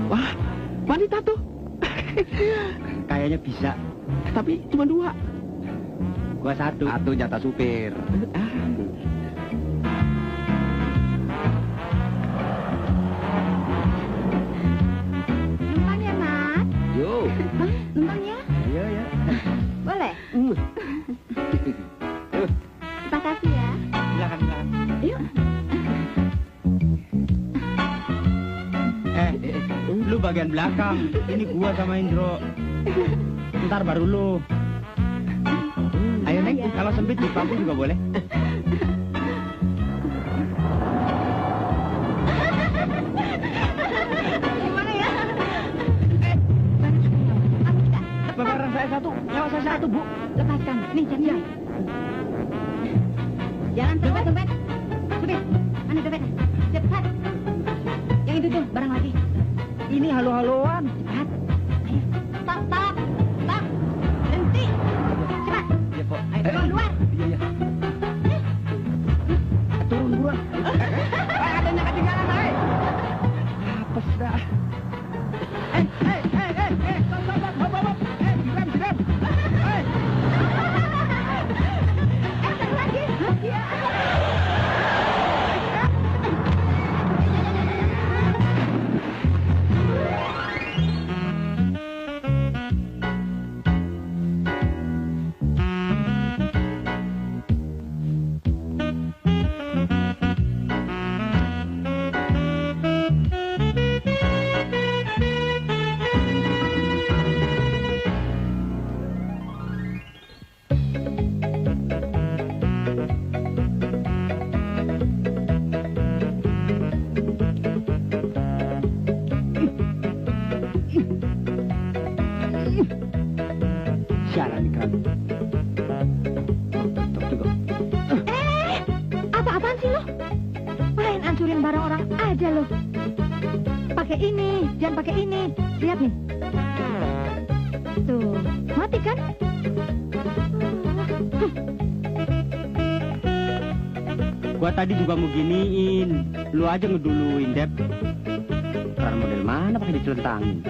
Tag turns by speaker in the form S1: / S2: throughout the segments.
S1: Wah, wanita tuh.
S2: Kayaknya bisa.
S1: Tapi cuma 2.
S2: Gua 1.
S1: Satu jatah supir.
S3: Numpang ya, Mas?
S1: Yo.
S3: Bang, numpang ya?
S2: Iya, ya.
S3: Boleh? Terima kasih ya.
S2: Silakan, silakan.
S3: Yuk.
S2: Lu bagian belakang. Ini gua sama Indro. Ntar baru lu. Ayo, Neng.
S3: Iya.
S2: Kalau sempit di pangku juga boleh.
S3: Gimana ya? Aku kita.
S2: Barang saya 1, nyawa saya 1, Bu.
S3: Lepaskan. Nih, jangan. Jangan dompet, dompet. Supir, mana dompetnya? Cepat. Yang itu tuh, barang lagi.
S2: Ini halo-haloan.
S3: Cepat. Ayo. Stop, stop. Stop. Berhenti. Cepat.
S2: Ya, Pak.
S3: Ayo, keluar.
S2: Iya, iya. Turun buruan. Adanya ketinggalan, hai. Apa sudah? Stop, stop, stop, stop. Direm, direm.
S3: Satu lagi. Iya.
S2: Siaran ikan. Tutup juga.
S3: Apa-apaan sih lo? Main ancurin barang orang aja lo. Pakai ini, jangan pakai ini. Lihat nih. Tuh, mati kan?
S2: Gua tadi juga mau giniin. Lu aja ngeduluin, Dep. Karena model mana pakai dicelentangin?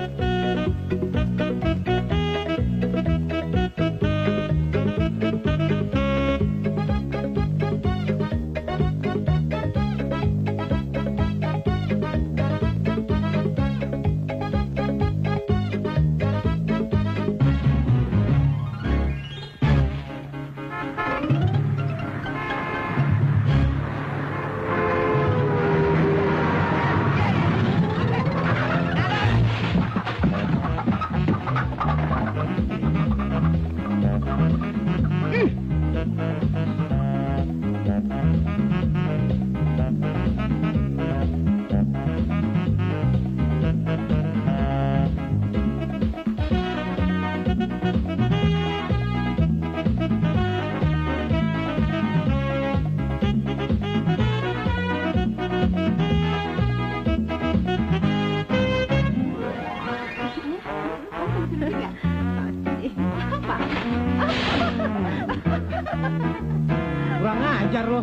S2: Kurang ajar lo.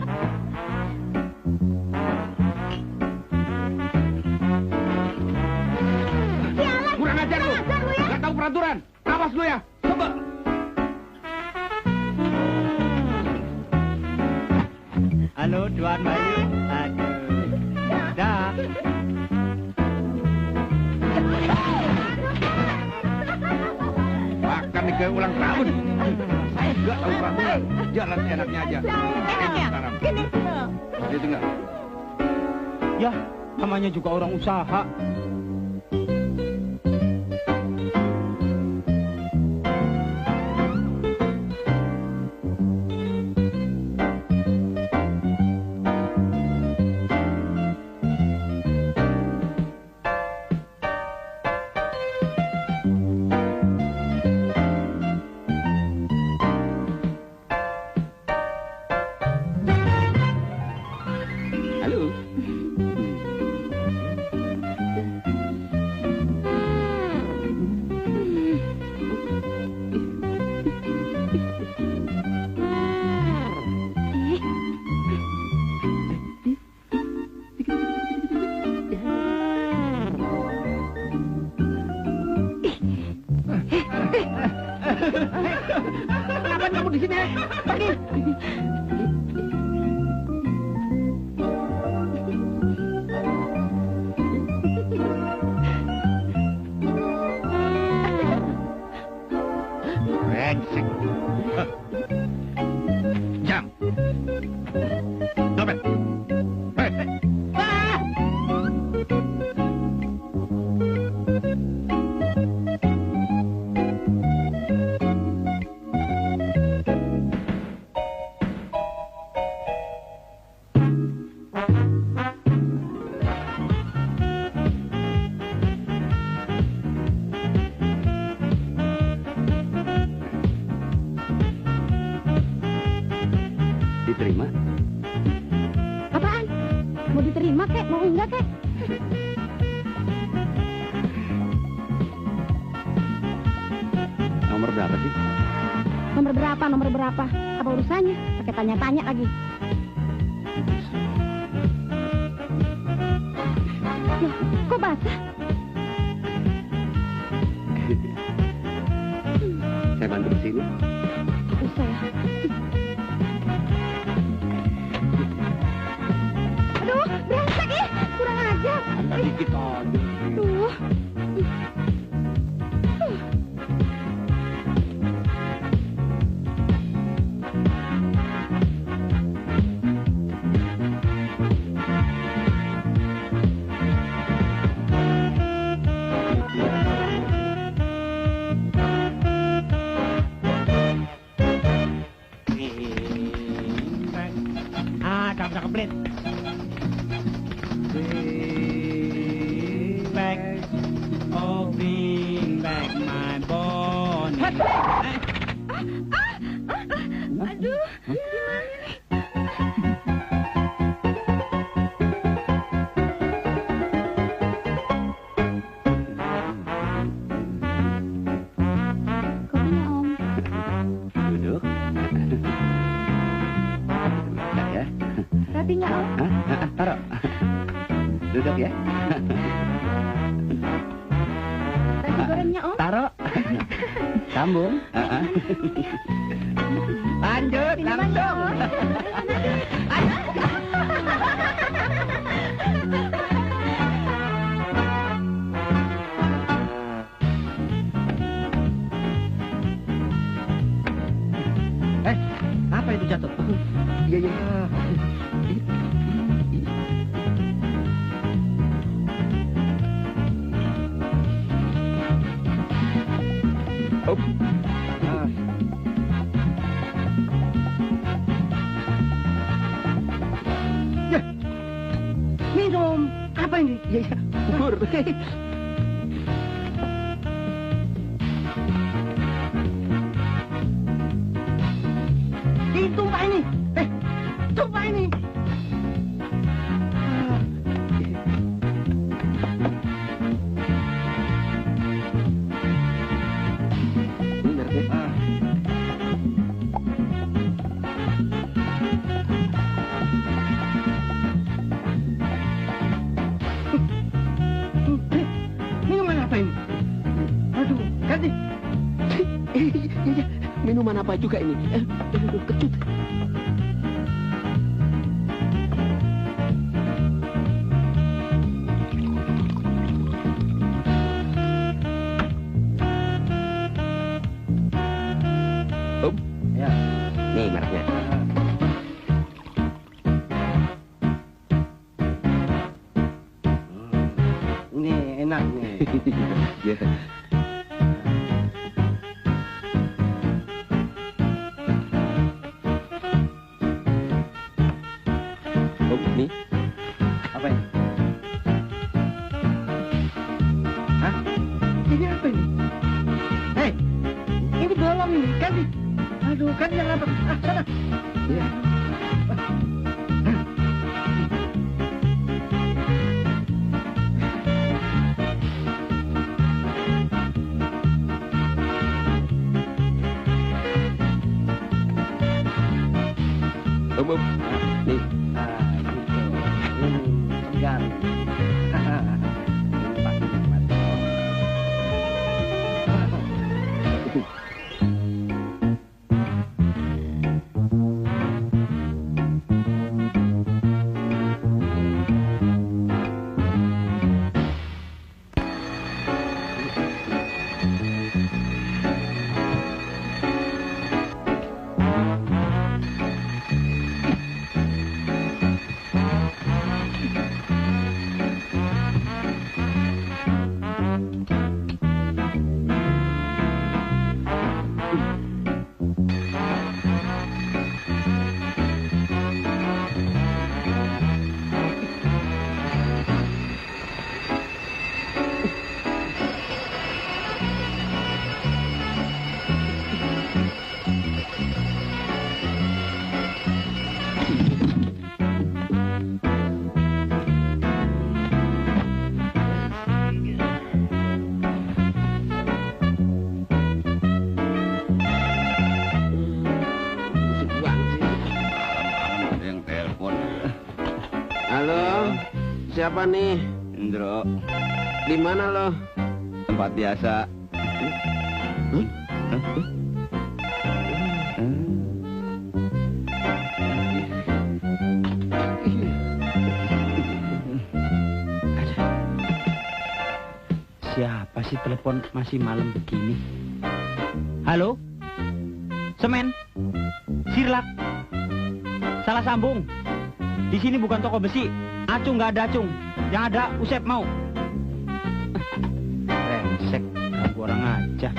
S2: Kurang ajar lo. Gak tahu peraturan. Awas lo ya. Coba. Halo, Tuan Bayu. Aduh. Dah.
S1: Makan nih ke ulang tahun. Saya nggak tahu peraturan. Jalan enaknya aja.
S3: Enaknya? Gini.
S1: Dia tinggal.
S2: Ya, namanya juga orang usaha.
S1: Halo. di sini.
S3: Pergi.
S1: Brengsek. Jam. Dompet.
S3: Ah!
S2: Diterima.
S3: Apaan? Mau diterima kek? Mau enggak kek?
S2: Nomor berapa sih?
S3: Nomor berapa? Nomor berapa? Apa urusannya? Pakai tanya-tanya lagi. Loh, kok basah?
S2: Saya bantu di sini.
S3: Bisa ya? Aduh, brengsek ih! Kurang ajar.
S1: Anda dikit aja.
S3: Aduh.
S2: Cakep cakep back, oh bring back my bone.
S3: Aduh, gimana nih? Kopinya, Om.
S2: Duduk. Bentar ya.
S3: Rotinya, Om.
S2: Hah? Taruh. Duduk ya.
S3: Nasi gorengnya, Om.
S2: Taruh. Sambung. Lanjut,
S3: Minumannya,
S2: langsung. Apa itu jatuh? Iya, iya. Oh. Ya. Minum. Apa ini? Ya, ya. Bubur. Ditumpah ini. Tumpah ini. Bener deh. Minuman apa ini? Aduh, ganti. Minuman apa juga ini? Kecut. Ya. Nih mereknya. Ini enak nih. Ya. Oh, nih. Apa ini? Hah? Ini apa ini? Hei, ini bolong ini, ganti. Aduh, kan yang apa? Sana. Iya. Om. Nih. Gitu. Segar. Ini pasti nikmat.
S4: Halo, siapa nih?
S1: Indro,
S4: Di mana lo?
S1: tempat biasa.
S2: Siapa sih telepon masih malam begini? Halo? Semen? Sirlak? Salah sambung. Di sini bukan toko besi. Acung nggak ada acung. Yang ada Usep mau. Rengsek, ganggu orang aja.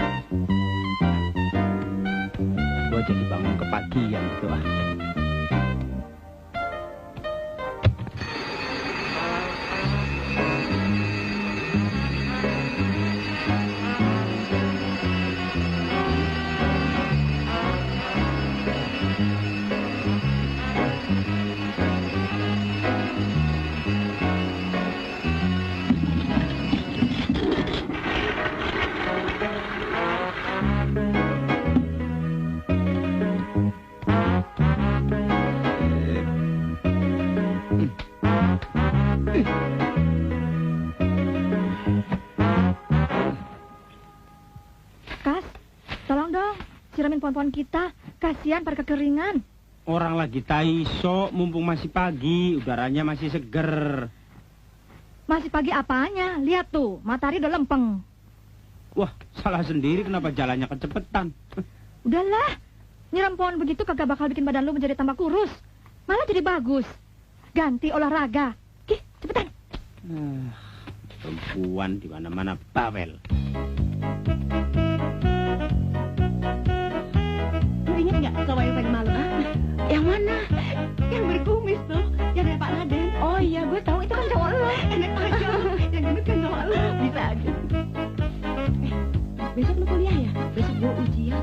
S2: Gua jadi bangun kepagian gitu ah.
S3: Kas, tolong dong, siramin pohon-pohon kita. Kasihan pada kekeringan.
S2: Orang lagi taiso, mumpung masih pagi, udaranya masih seger.
S3: Masih pagi apanya? Lihat tuh, matahari udah lempeng.
S2: Wah, salah sendiri kenapa jalannya kecepetan.
S3: Udahlah, nyiram pohon begitu kagak bakal bikin badan lu menjadi tambah kurus. Malah jadi bagus. Ganti olahraga. Ih, cepetan.
S2: Perempuan di mana-mana bawel.
S3: Lu ingat nggak cowok yang tadi malam? Yang mana? Yang berkumis tuh, yang dari Pak Raden. Oh iya, gue tahu itu kan cowok lo. Enak aja, yang gendut kan cowok lo. Bisa aja. Besok lu kuliah ya? Besok gue ujian.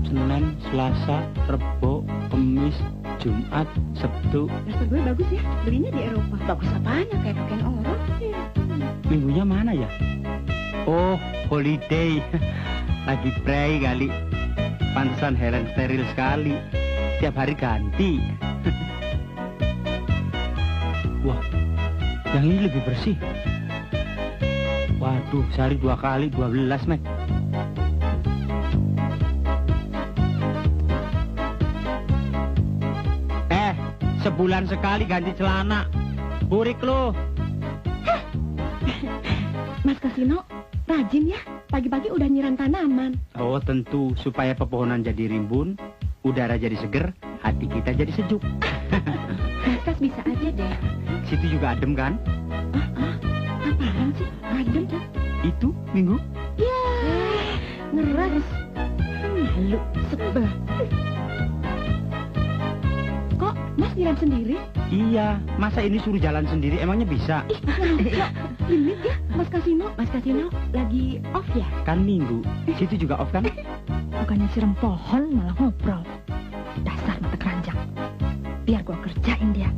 S2: Senin, Selasa, Rebo, Kamis, Jumat, Sabtu.
S3: Dasar gue bagus ya, belinya di Eropa. Bagus apanya, kayak pakaian orang.
S2: Minggunya mana ya? Oh, holiday. Lagi pray kali. Pantesan Helen steril sekali. Tiap hari ganti. Wah, yang ini lebih bersih. Waduh, sehari 2 kali 12, Mek. Sebulan sekali ganti celana. Burik lu.
S3: Mas Kasino, rajin ya. Pagi-pagi udah nyiram tanaman.
S2: Oh, tentu. Supaya pepohonan jadi rimbun, udara jadi seger, hati kita jadi sejuk.
S3: Mas Kas bisa aja deh.
S2: Situ juga adem kan?
S3: Apaan sih? Adem kan?
S2: Itu, Minggu?
S3: Ya, ngeras. Malu, sebel. Kok Mas nyiram sendiri?
S2: Iya, masa ini suruh jalan sendiri emangnya bisa?
S3: Limit ya, Mas Kasino. Mas Kasino lagi off ya?
S2: Kan Minggu, situ juga off kan?
S3: Bukannya siram pohon malah ngobrol. Dasar mata keranjang. Biar gua kerjain dia.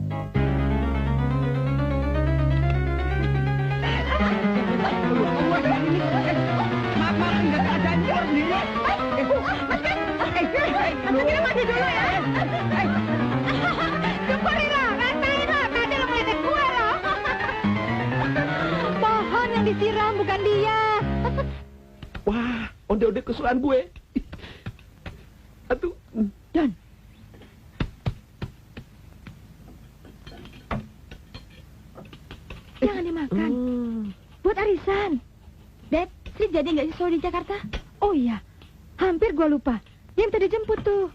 S2: Maaf, nggak ada janji nih.
S3: Mas maju dulu ya. Tadi lo meledek gue loh. Pohon yang disiram bukan dia.
S4: Wah, onde-onde kesukaan gue. Aduh.
S3: Don. Jangan dimakan. Buat arisan. Beb, Sri jadi nggak sih selalu di Jakarta? Oh iya, hampir gua lupa. Dia minta dijemput tuh.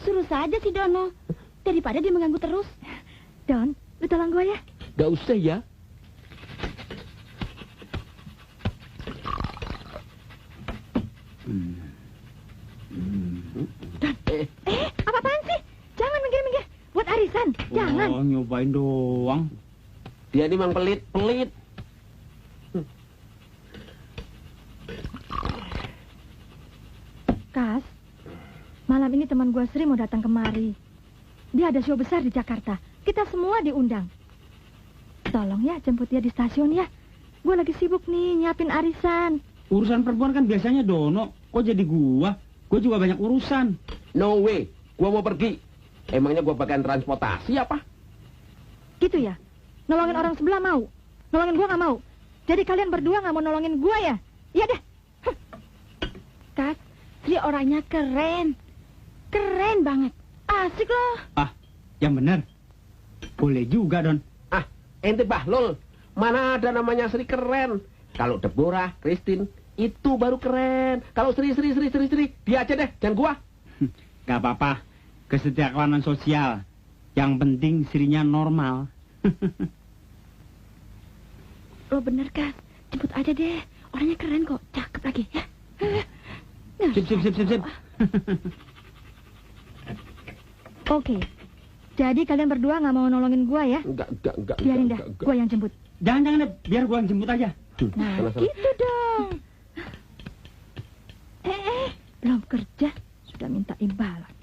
S3: Suruh saja si Dono. Daripada dia mengganggu terus. Don, lu tolong gua ya.
S4: Gak usah ya.
S3: Don, apa-apaan sih? Jangan minggir-minggir. Buat arisan, jangan.
S2: Oh, nyobain doang.
S4: Dia ini memang pelit.
S3: Kas, malam ini teman gua Sri mau datang kemari. Dia ada show besar di Jakarta. Kita semua diundang. Tolong ya jemput dia di stasiun ya. Gua lagi sibuk nih nyiapin arisan.
S2: Urusan perempuan kan biasanya Dono. Kok jadi gua? Gua juga banyak urusan.
S4: No way. Gua mau pergi. Emangnya gua bagian transportasi apa?
S3: Gitu ya? Nolongin orang sebelah mau? Nolongin gua nggak mau? Jadi kalian berdua nggak mau nolongin gua ya? Iya deh. Kak, Sri orangnya keren. Keren banget. Asik loh.
S2: Ah, yang bener. Boleh juga, Don.
S4: Ah, ente bahlul. Mana ada namanya Sri keren. Kalau Deborah, Christine, itu baru keren. Kalau Sri, dia aja deh, jangan gua.
S2: Gak apa-apa. Kesetiakawanan sosial. Yang penting Srinya normal.
S3: Lo bener, Kak. Jemput aja deh. Orangnya keren kok. Cakep lagi, ya.
S2: Sip.
S3: Oke. Jadi kalian berdua nggak mau nolongin gua ya?
S4: Enggak.
S3: Biarin dah, gua yang jemput.
S2: Jangan deh, biar gua yang jemput aja.
S3: Nah,
S4: Sana.
S3: gitu dong. Belum kerja, sudah minta imbalan.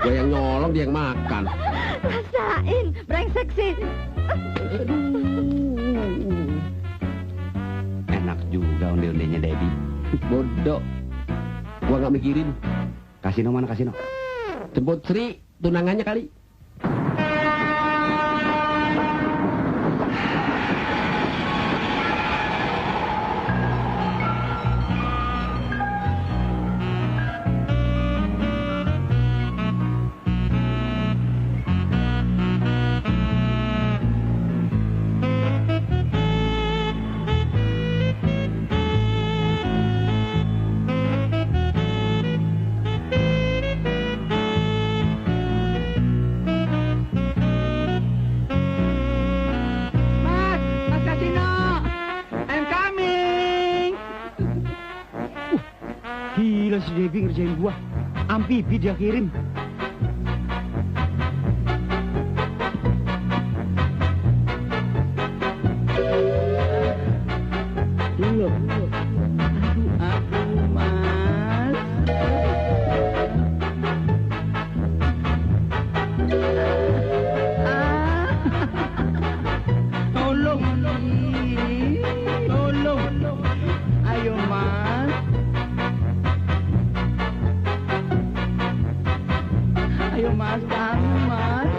S4: Gua yang nyolong, dia yang makan.
S3: Rasain, brengsek sih.
S1: Enak juga onde-ondenya Debbie.
S4: Bodoh. Gua nggak mikirin.
S1: Kasino mana kasino?
S4: Jemput Sri, tunangannya kali.
S2: Mas Kasino, I'm coming. Gila si Debbie ngerjain gua. Amfibi dia kirim. Aduh, Mas. Tolong. Ayo, Mas. Ayo, Mas, bangun, Mas.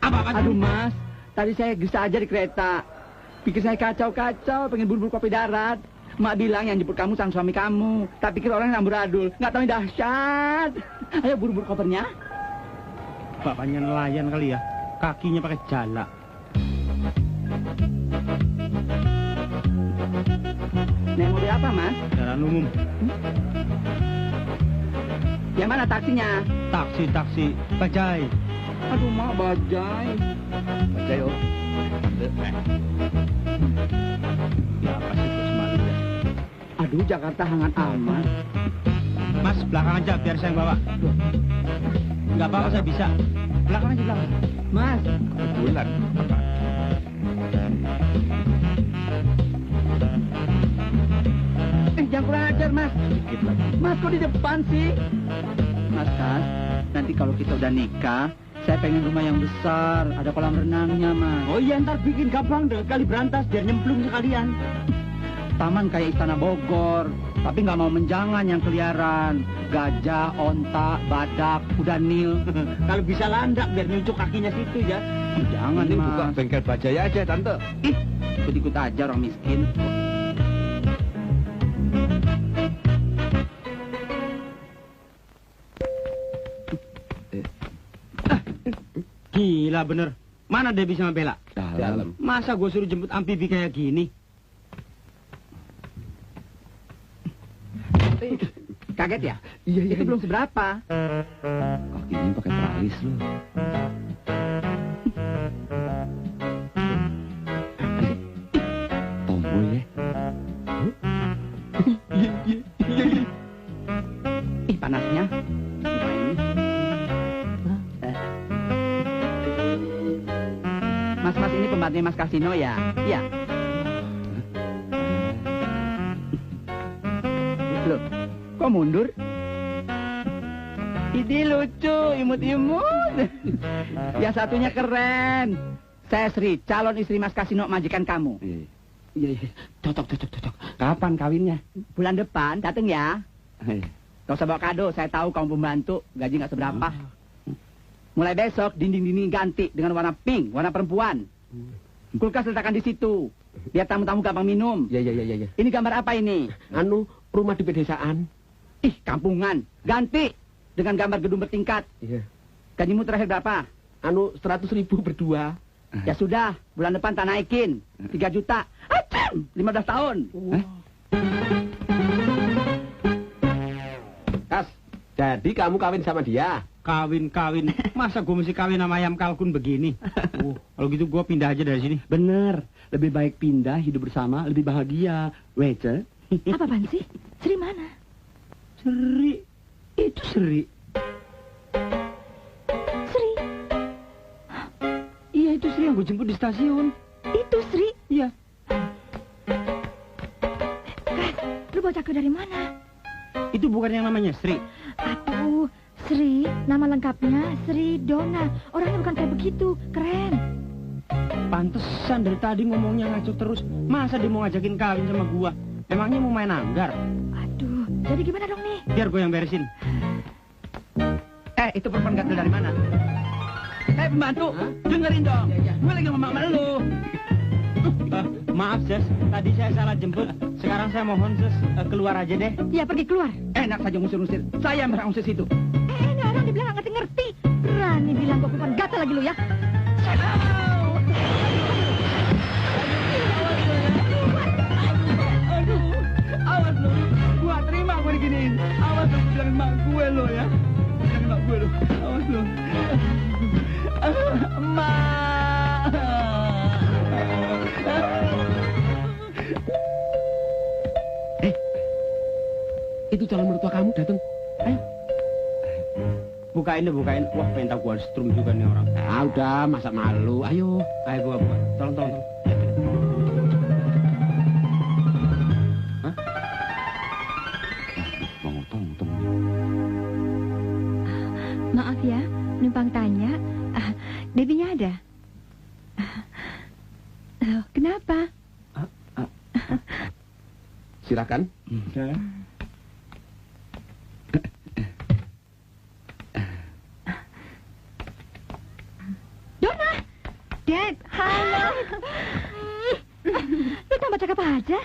S2: Apa? Aduh, Mas. Tadi saya gesah aja di kereta. Pikir saya kacau-kacau, pengen buru-buru kopi darat. Mak bilang yang jemput kamu sang suami kamu. Tak pikir orang yang amburadul. Nggak tahu yang dahsyat. Ayo buru-buru kopernya. Bapaknya nelayan kali ya. Kakinya pakai jala. Naik mobil apa, Mas? Kendaraan umum. Yang mana taksinya? Taksi. Bajai. Aduh, Mak, bajai.
S1: Bajai oh. Ya apa sih terus malu ya?
S2: Aduh, Jakarta hangat amat. Mas, belakang aja biar saya yang bawa. Nggak apa-apa, saya bisa. Belakang aja, belakang. Mas.
S1: Kebetulan.
S2: Jangan kurang ajar, Mas.
S1: Dikit lagi.
S2: Mas, kok di depan sih? Mas, nanti kalau kita udah nikah, saya pengen rumah yang besar, ada kolam renangnya, Mas. Oh iya, ntar bikin gampang deh, kali berantas, biar nyemplung sekalian. Taman kayak Istana Bogor, tapi nggak mau menjangan yang keliaran. Gajah, onta, badak, kuda nil. Kalau bisa landak, biar nyucuk kakinya situ ya. Jangan,
S1: Ini
S2: Mas.
S1: buka bengkel bajai aja, Tante.
S2: Ih, ikut-ikut aja orang miskin. Gila bener. Mana Debbie sama Bella?
S4: Dalam.
S2: Masa gue suruh jemput amfibi kayak gini? Kaget ya?
S4: Iya.
S2: Itu belum seberapa.
S1: Kakinya pakai teralis loh. Tomboy ya.
S2: panasnya. Nah, ini. Mas ini pembantunya Mas Kasino ya? Iya. Loh, kok mundur? Ini lucu, imut-imut. Yang satunya keren. Saya Sri, calon istri Mas Kasino, majikan kamu.
S4: Iya, cocok. Kapan kawinnya?
S2: Bulan depan, dateng ya. Gak usah bawa kado, saya tahu kamu pembantu, gaji nggak seberapa. Mulai besok, dinding-dinding ganti dengan warna pink, warna perempuan. Kulkas letakkan di situ, biar tamu-tamu gampang minum.
S4: Iya.
S2: Ini gambar apa ini?
S4: Anu, rumah di pedesaan.
S2: Ih, kampungan. Ganti dengan gambar gedung bertingkat.
S4: Iya.
S2: Gajimu terakhir berapa?
S4: Anu, 100.000 berdua.
S2: Ya sudah, bulan depan tak naikin. 3 juta. Acam, 15 tahun.
S4: Kas, jadi kamu kawin sama dia?
S2: Kawin. Masa gue mesti kawin sama ayam kalkun begini? Kalau gitu gue pindah aja dari sini.
S4: Bener, lebih baik pindah, hidup bersama, lebih bahagia. Wece?
S3: Apaan sih? Sri mana?
S2: Seri. Itu Seri.
S3: Sri?
S2: Iya, itu Sri yang gue jemput di stasiun.
S3: Itu Sri?
S2: Iya.
S3: Kas, lu bawa cakra dari mana?
S2: Itu bukan yang namanya Sri.
S3: Aduh, Sri, nama lengkapnya Sri Dona. Orangnya bukan kayak begitu, keren.
S2: Pantesan dari tadi ngomongnya ngaco terus. Masa dia mau ngajakin kawin sama gua? Emangnya mau main anggar?
S3: Aduh, jadi gimana dong nih?
S2: Biar gue yang beresin. Itu perempuan gatel dari mana? Pembantu, dengerin dong. Gue lagi ngomong sama lu. Maaf, Ses. Tadi saya salah jemput. Sekarang saya mohon, Ses, keluar aja deh.
S3: Ya, pergi keluar.
S2: Enak saja ngusir-ngusir. Saya yang berhak ngusir situ.
S3: Ini orang dibilang gak ngerti-ngerti. Berani bilang gue perempuan gatel lagi lu ya.
S2: Awas lu. Gua terima gue diginiin. Awas lu, bilangin mak gue lo ya. Bilangin mak gue lo. Awas lu. Mak.
S4: Itu calon mertua kamu datang. Ayo.
S2: Bukain deh, bukain. Wah, pengen tahu gua strum juga nih orang.
S4: Udah, masa malu. Ayo.
S2: Ayo gua buka. Tolong. Hah? Tong.
S3: Maaf ya, numpang tanya. Debbie-nya ada? Loh, kenapa?
S4: Silakan.
S3: Dona! Dad, halo. Lu tambah cakep aja.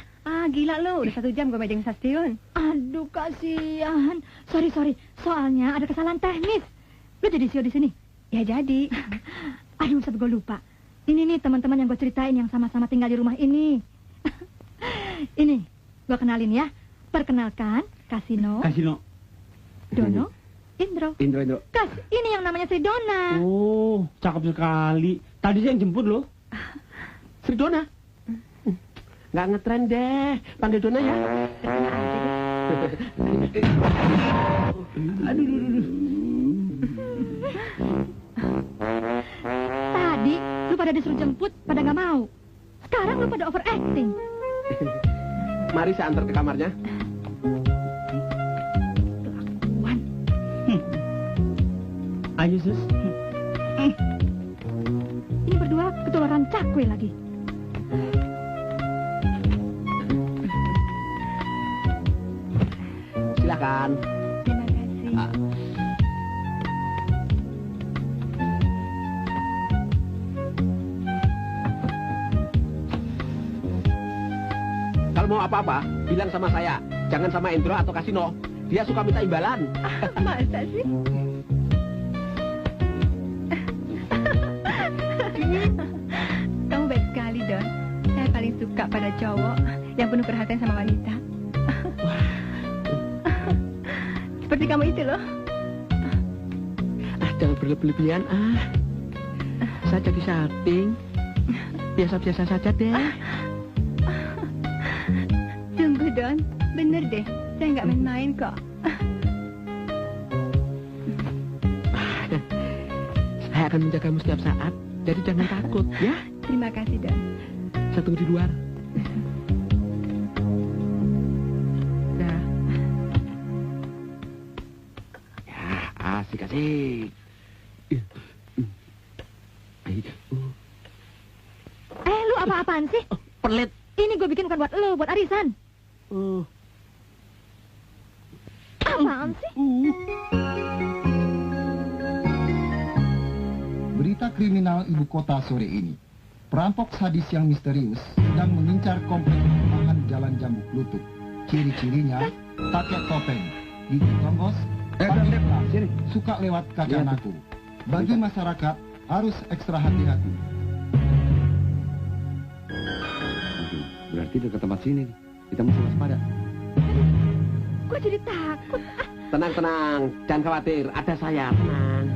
S5: Gila lu, udah 1 jam gue meeting stasiun.
S3: Aduh, kasihan. Sorry. Soalnya ada kesalahan teknis. Lu jadi CEO di sini?
S5: Ya jadi.
S3: Aduh, sampai gue lupa. Ini nih teman-teman yang gue ceritain yang sama-sama tinggal di rumah ini. Ini, gue kenalin ya. Perkenalkan, Kasino, Dono, Indro. Kas, ini yang namanya Sri Dona.
S2: Oh, cakep sekali. Tadi saya yang jemput loh.
S4: Sri Dona. Nggak ngetren deh. Panggil Dona ya.
S2: Aduh.
S3: Tadi lu pada disuruh jemput, pada nggak mau. Sekarang lu pada overacting.
S4: Mari saya antar ke kamarnya.
S3: Kelakuan.
S2: Ayo, Sus.
S3: Ini berdua ketularan cakwe lagi.
S4: Silakan.
S5: Terima kasih.
S4: Kalau mau apa-apa, bilang sama saya. Jangan sama Indro atau Kasino. Dia suka minta imbalan.
S5: Masa sih? Kamu baik sekali, Don. Saya paling suka pada cowok yang penuh perhatian sama wanita. Seperti kamu itu loh.
S4: Jangan berlebihan. Saya jadi salting. Biasa-biasa saja deh.
S5: Sungguh, Don. Bener deh. Saya nggak main-main kok.
S4: akan menjagamu setiap saat. Jadi jangan takut, ya.
S5: Terima kasih, Don.
S4: Saya tunggu di luar. Ya. Ya, asik-asik.
S3: Lu apa-apaan sih?
S4: Pelit.
S3: Ini gue bikin bukan buat lu, buat arisan. Apaan sih?
S6: Berita kriminal ibu kota sore ini. Perampok sadis yang misterius sedang mengincar komplek perumahan Jalan Jambuk Lutut. Ciri-cirinya pakai topeng, gigi tonggos, pakai gelas, suka lewat kaca naku. Bagi masyarakat harus ekstra hati-hati.
S1: Berarti dekat tempat sini. Kita mesti waspada.
S3: Gue jadi takut.
S4: Tenang, jangan khawatir. Ada saya, tenang.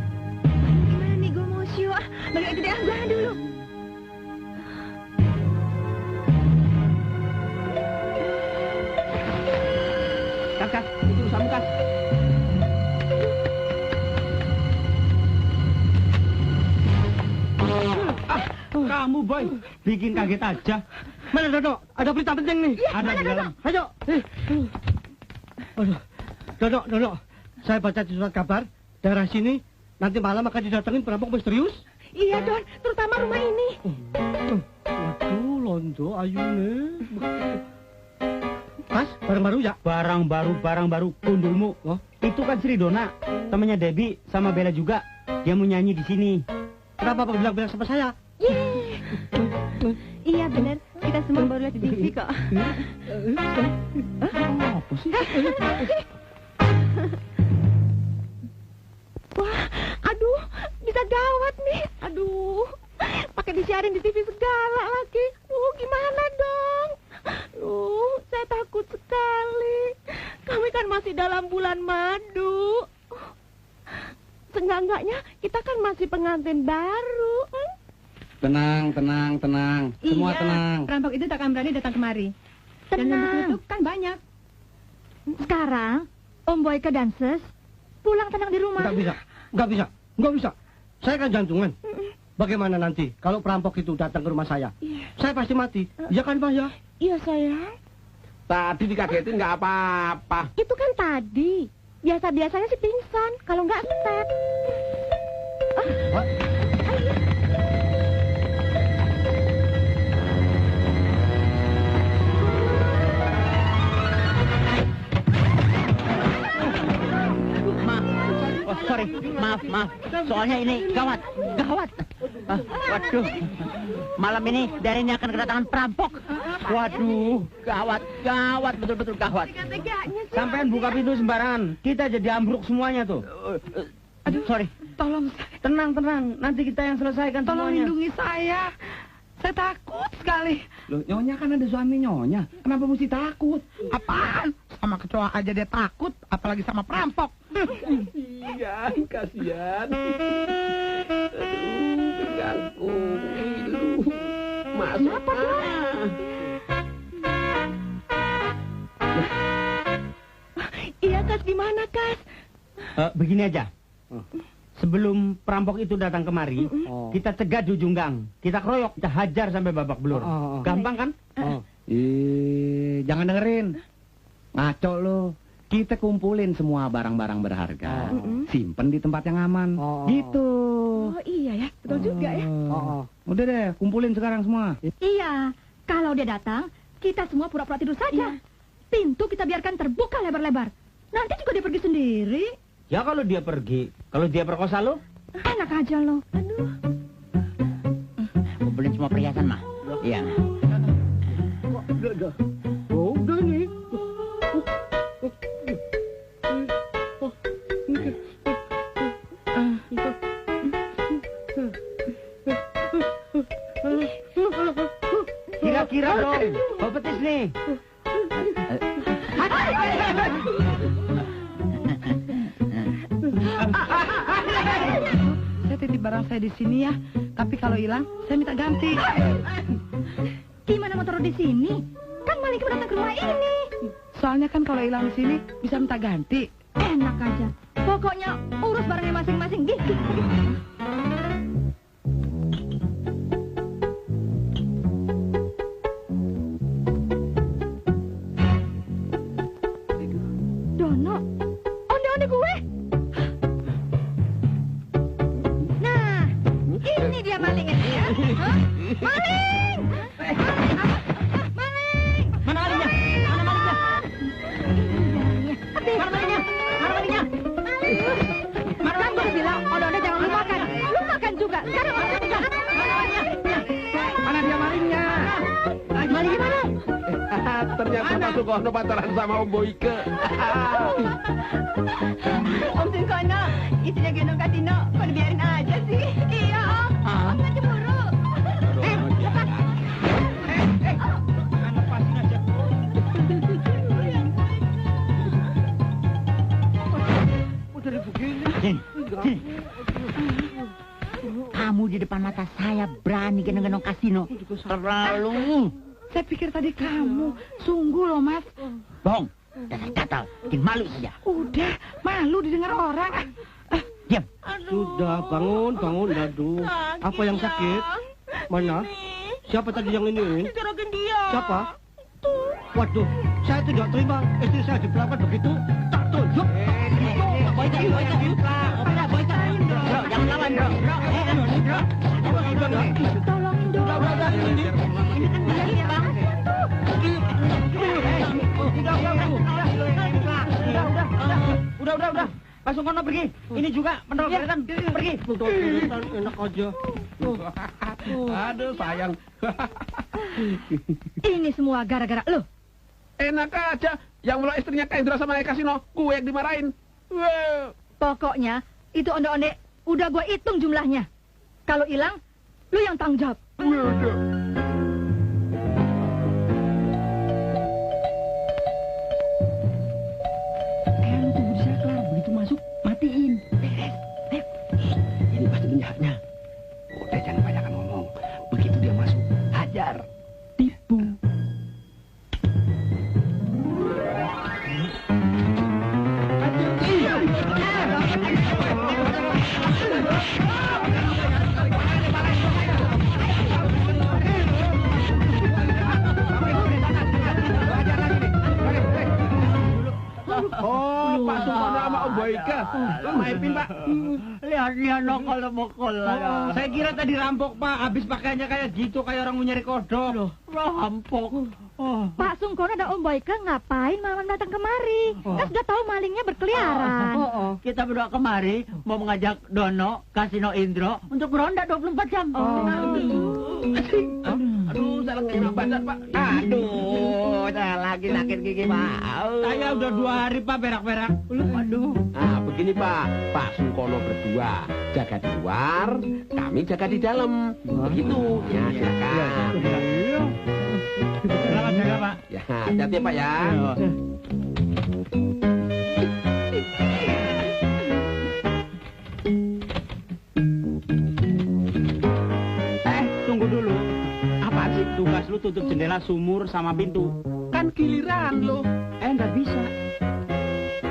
S3: Gimana nih, gue mau show. Balik aja deh, gue dulu.
S4: Kas, itu urusanmu, Kas.
S2: Kamu, Boy, bikin kaget aja.
S7: Mana Dodo? Ada berita penting nih.
S2: Ada di dalam.
S7: Ayo. Aduh. Dodo. Saya baca di surat kabar. Daerah sini nanti malam akan didatengin perampok misterius.
S3: Iya, Don. Terutama rumah ini.
S7: Waduh, Londo, ayune. Mas, barang baru ya?
S2: Barang baru, kundulmu.
S7: Oh.
S2: Itu kan Sri Dona, temannya Debbie sama Bella juga. Dia mau nyanyi di sini.
S7: Kenapa Pak bilang-bilang sama saya?
S5: Iya, benar. Kita semua baru lihat di TV kok.
S7: Apa sih?
S3: Wah, aduh, bisa gawat nih. Aduh, pakai disiarin di TV segala lagi. Gimana dong? Saya takut sekali. Kami kan masih dalam bulan madu. Seenggak-enggaknya kita kan masih pengantin baru.
S1: Tenang. Semua
S5: Iya,
S1: tenang.
S5: Perampok itu tak akan berani datang kemari. Dan yang
S3: Tenang.
S5: ditutup kan banyak.
S3: Sekarang, Om Boyke dan Ses pulang tenang di rumah.
S7: Nggak bisa. Saya kan jantungan. Bagaimana nanti kalau perampok itu datang ke rumah saya? Saya pasti mati. Iya kan, Pak ya?
S3: Iya, sayang.
S4: Tadi dikagetin nggak apa-apa.
S3: Itu kan tadi. Biasa-biasanya sih pingsan. Kalau nggak step.
S2: Sorry, maaf. Soalnya ini gawat. Waduh, malam ini daerah ini akan kedatangan perampok. Waduh, gawat, betul-betul gawat. Sampean buka pintu sembarangan, kita jadi ambruk semuanya tuh. Aduh, sorry.
S5: Tolong,
S2: Tenang, nanti kita yang selesaikan
S5: tolong
S2: semuanya.
S5: lindungi saya. Saya takut sekali.
S1: Loh, Nyonya kan ada suami Nyonya. Kenapa mesti takut?
S7: Apaan? Sama kecoa aja dia takut, apalagi sama perampok.
S4: Kasihan. Aduh, ganggu. Masuk apa?
S3: Iya, Kas. Gimana, Kas?
S2: Begini aja. Sebelum perampok itu datang kemari, kita cegat di ujung gang. Kita keroyok, kita hajar sampai babak belur. Gampang kan?
S1: Jangan dengerin. Ngaco lo. Kita kumpulin semua barang-barang berharga. Simpen di tempat yang aman. Gitu.
S3: Oh, iya ya. Betul juga ya.
S1: Udah deh, kumpulin sekarang semua.
S3: Iya. Kalau dia datang, kita semua pura-pura tidur saja. Pintu kita biarkan terbuka lebar-lebar. Nanti juga dia pergi sendiri.
S2: Ya kalau dia pergi, kalau dia perkosa lo,
S3: Enak aja lo. Aduh.
S2: kumpulin semua perhiasan mah. Iya.
S7: Udah nih.
S2: Kira-kira dong, kau petis nih.
S5: Saya titip barang saya di sini ya. Tapi kalau hilang, saya minta ganti.
S3: Gimana mau taruh di sini? Kan Maliki mau datang ke rumah ini.
S5: Soalnya kan kalau hilang di sini, bisa minta ganti.
S3: Enak aja. Pokoknya urus barangnya masing-masing gitu. Maling!
S2: Mana malingnya? Mana malingnya? Mana malingnya? Mana malingnya?
S3: Mana kan udah bilang, odonnya jangan lu makan. Lu makan juga. Sekarang makan juga.
S1: Mana dia malingnya?
S3: Malingnya mana?
S4: Ternyata Pak Sukono pacaran sama Om Boyke.
S5: Om Sungkono, istrinya gendong Kasino, kok dibiarin aja sih? Iya, Om. Om nggak cemburu.
S2: Lepasin aja.
S7: Udah begini.
S8: Kamu di depan mata saya berani gendong-gendong kasino. Terlalu.
S3: Saya pikir tadi kamu. Sungguh loh, Mas.
S8: Bohong. Dasar gatal. Bikin malu saja.
S3: Udah, malu didengar orang.
S8: Diam.
S7: Sudah, bangun. Aduh. Apa yang sakit? Mana? Siapa tadi yang ini?
S5: Jorokin dia.
S7: Siapa? Waduh, saya tidak terima istri saya diperlakukan begitu. Tak tunjuk.
S8: Boyka. Bro, jangan lawan, bro.
S3: Tolongin dong. Ini kan bahaya banget.
S2: Udah. Pak Sungkono pergi. Ini juga pendorong keretan. Pergi.
S7: Enak aja.
S4: Aduh, sayang.
S3: Ini semua gara-gara lu.
S4: Enak aja. Yang mulai istrinya Kak Indra sama Kasino, gue yang dimarahin. Wow.
S3: Pokoknya, itu onde-onde udah gua hitung jumlahnya. Kalau hilang, lu yang tanggung jawab.
S8: Lu tunggu di sana kelar. Begitu masuk, matiin.
S1: Ini pasti penjahatnya. Udah jangan banyak ngomong. Begitu dia masuk, hajar. Tipu.
S4: Oh, Pak Sukono sama Om Boyke. Maafin, Pak.
S2: Lihat dia nokol-nokol. Saya kira tadi rampok, Pak. Habis pakaiannya kayak gitu, kayak orang mau nyari kodok. Rampok.
S3: Pak Sungkono dan Om Boyke ngapain malam datang kemari? Kan sudah tahu malingnya berkeliaran.
S8: Kita berdua kemari mau mengajak Dono, Kasino Indro untuk beronda 24 jam.
S4: Aduh, salah ngenak badan, Pak.
S8: Aduh, saya lagi sakit gigi, Pak.
S2: Saya udah 2 hari, Pak, berak-berak.
S8: Aduh.
S4: Nah, begini, Pak. Pak Sungkono berdua jaga di luar, kami jaga di dalam. Begitu. Ya, silakan.
S2: Selamat jaga, Pak.
S4: Ya, hati-hati ya, Pak ya.
S2: Tunggu dulu. Apa sih tugas lu tutup jendela sumur sama pintu?
S4: Kan giliran lo.
S2: Nggak bisa.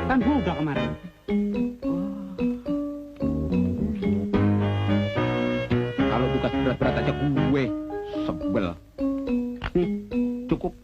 S2: Kan gua udah kemarin.
S1: Kalau tugas berat-berat aja gue sebel. Nih, cukup.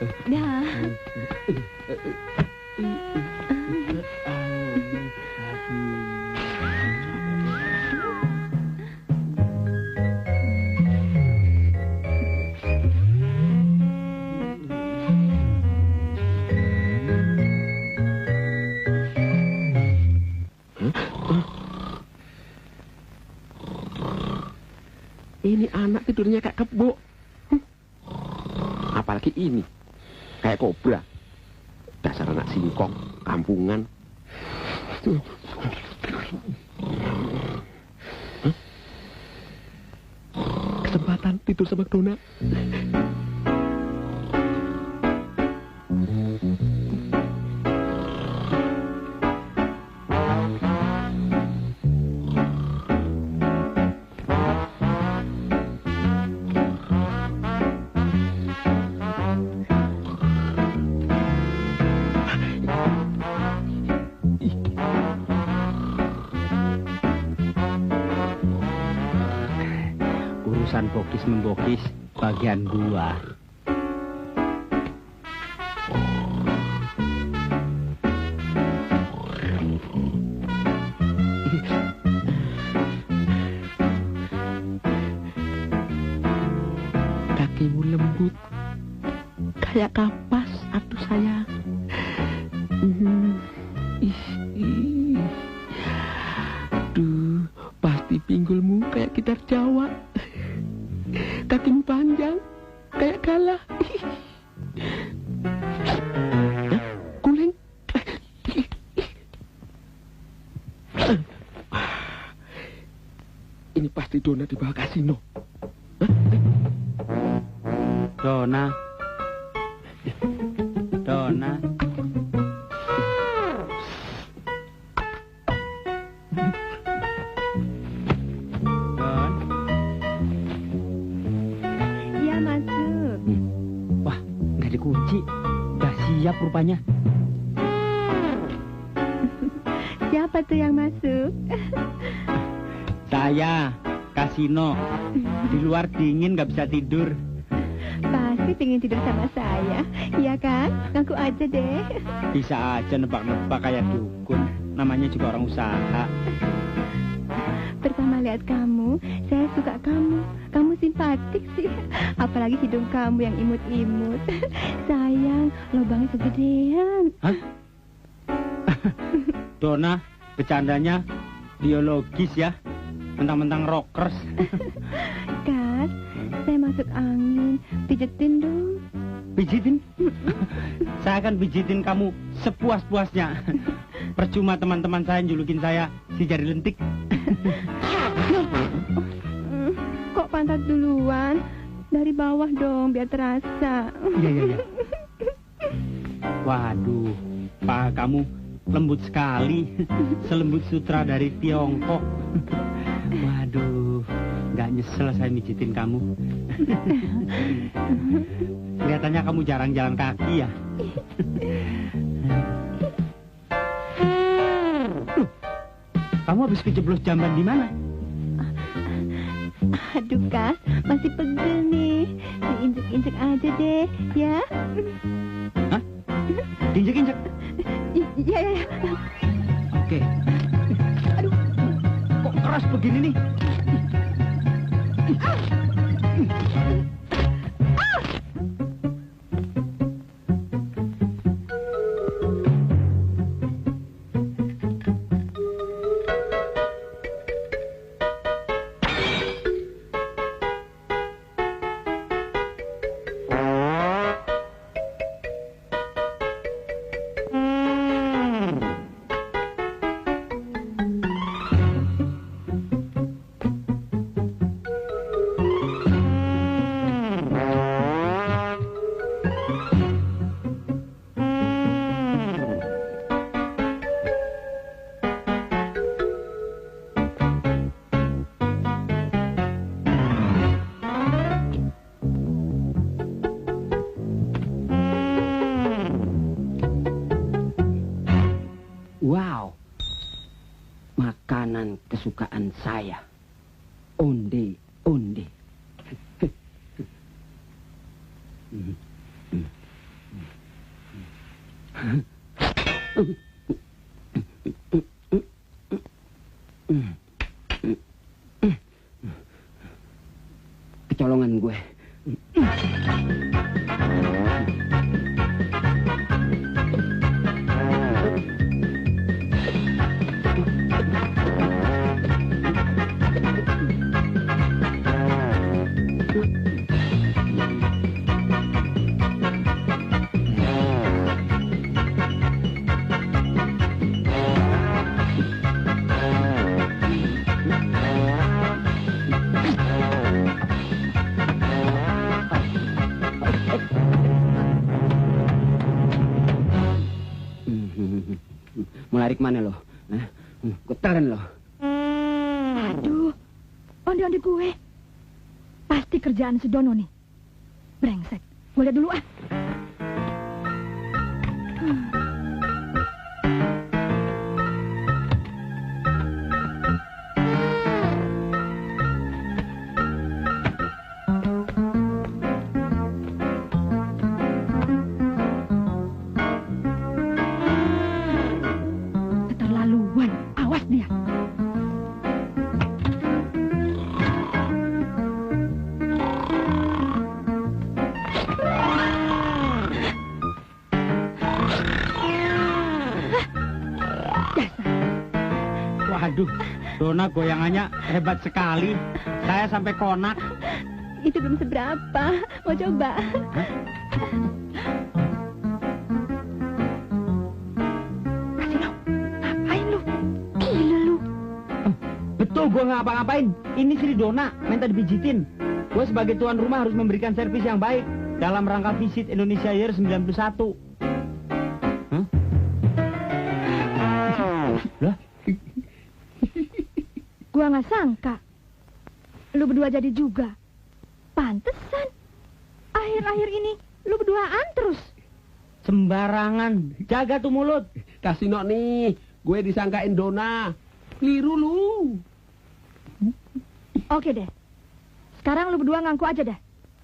S3: Dah.
S4: Ini anak tidurnya kayak kebo. Apalagi ini, kayak kobra. Dasar anak singkong, kampungan. Kesempatan tidur sama Dona.
S2: Urusan bokis-membokis bagian gua.
S4: Kakimu lembut, kayak kapas, atuh sayang. Duh, pasti pinggulmu kayak gitar Jawa. Kakimu panjang, kayak galah. Kuleng. Ini pasti Dona di bawah kasino.
S2: Dona. Dona. Don.
S5: Ya, masuk.
S2: Wah, nggak dikunci. Udah siap rupanya.
S5: Siapa tuh yang masuk?
S2: Saya, kasino. Di luar dingin nggak bisa tidur.
S5: Pasti pengen tidur sama saya. Iya kan? Ngaku aja deh.
S2: Bisa aja nebak-nebak kayak dukun. Namanya juga orang usaha.
S5: Pertama lihat kamu, saya suka kamu. Kamu simpatik sih. Apalagi hidung kamu yang imut-imut. Sayang, lubangnya kegedean.
S2: Hah? Dona, bercandanya biologis ya. Mentang-mentang rockers.
S5: Kas, saya masuk angin. Pijetin dong.
S2: Pijitin? Saya akan pijitin kamu sepuas-puasnya. Percuma teman-teman saya julukin saya si jari lentik.
S5: Kok pantat duluan? Dari bawah dong, biar terasa.
S2: Iya. Waduh, paha kamu lembut sekali. Selembut sutra dari Tiongkok. Waduh, nggak nyesel saya mijitin kamu. Kelihatannya kamu jarang jalan kaki ya. Kamu habis kejeblos jamban di mana?
S5: Aduh, Kas, masih pegel nih. Diinjek-injek aja deh, ya.
S2: Hah? Diinjek-injek?
S5: Iya.
S2: Oke. Aduh, kok keras begini nih? Wow, makanan kesukaan saya. Onde. Kecolongan gue. Mau lari kemana lo? Gue telan lo.
S3: Aduh, onde-onde gue. Pasti kerjaan si Dono nih. Brengsek. Gue lihat dulu ah. Keterlaluan. Awas dia.
S2: Waduh, Dona goyangannya hebat sekali. Saya sampai konak.
S5: Itu belum seberapa. Mau coba?
S3: Kasino, ngapain lu? Gila lu.
S2: Betul, gue nggak ngapa-ngapain. Ini si Dona, minta dipijitin. Gue sebagai tuan rumah harus memberikan servis yang baik dalam rangka visit Indonesia Year 91. Hah? Lah?
S3: Gua nggak sangka. Lu berdua jadi juga. Pantesan. Akhir-akhir ini lu berduaan terus.
S2: Sembarangan. Jaga tuh mulut.
S4: Kasino nih, gue disangkain Dona. Keliru lu.
S3: Oke deh. Sekarang lu berdua ngaku aja deh.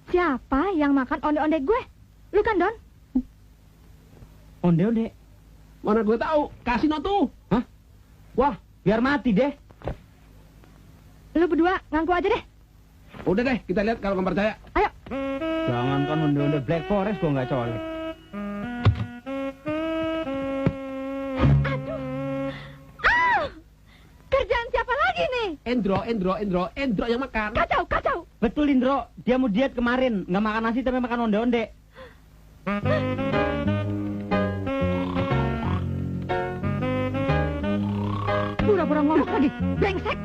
S3: Siapa yang makan onde-onde gue? Lu kan, Don?
S2: Onde-onde.
S4: Mana gue tahu? Kasino tuh.
S2: Hah? Wah, biar mati deh.
S3: Lu berdua ngaku aja deh.
S4: Udah deh, kita lihat kalau nggak percaya.
S3: Ayo.
S2: Jangankan onde-onde Black Forest gue nggak colek.
S3: Aduh. Ah! Kerjaan siapa lagi nih?
S4: Endro yang makan.
S3: Kacau.
S2: Betul, Indro. Dia mau diet kemarin. Nggak makan nasi tapi makan onde-onde.
S3: Pura-pura ngomong lagi. Brengsek.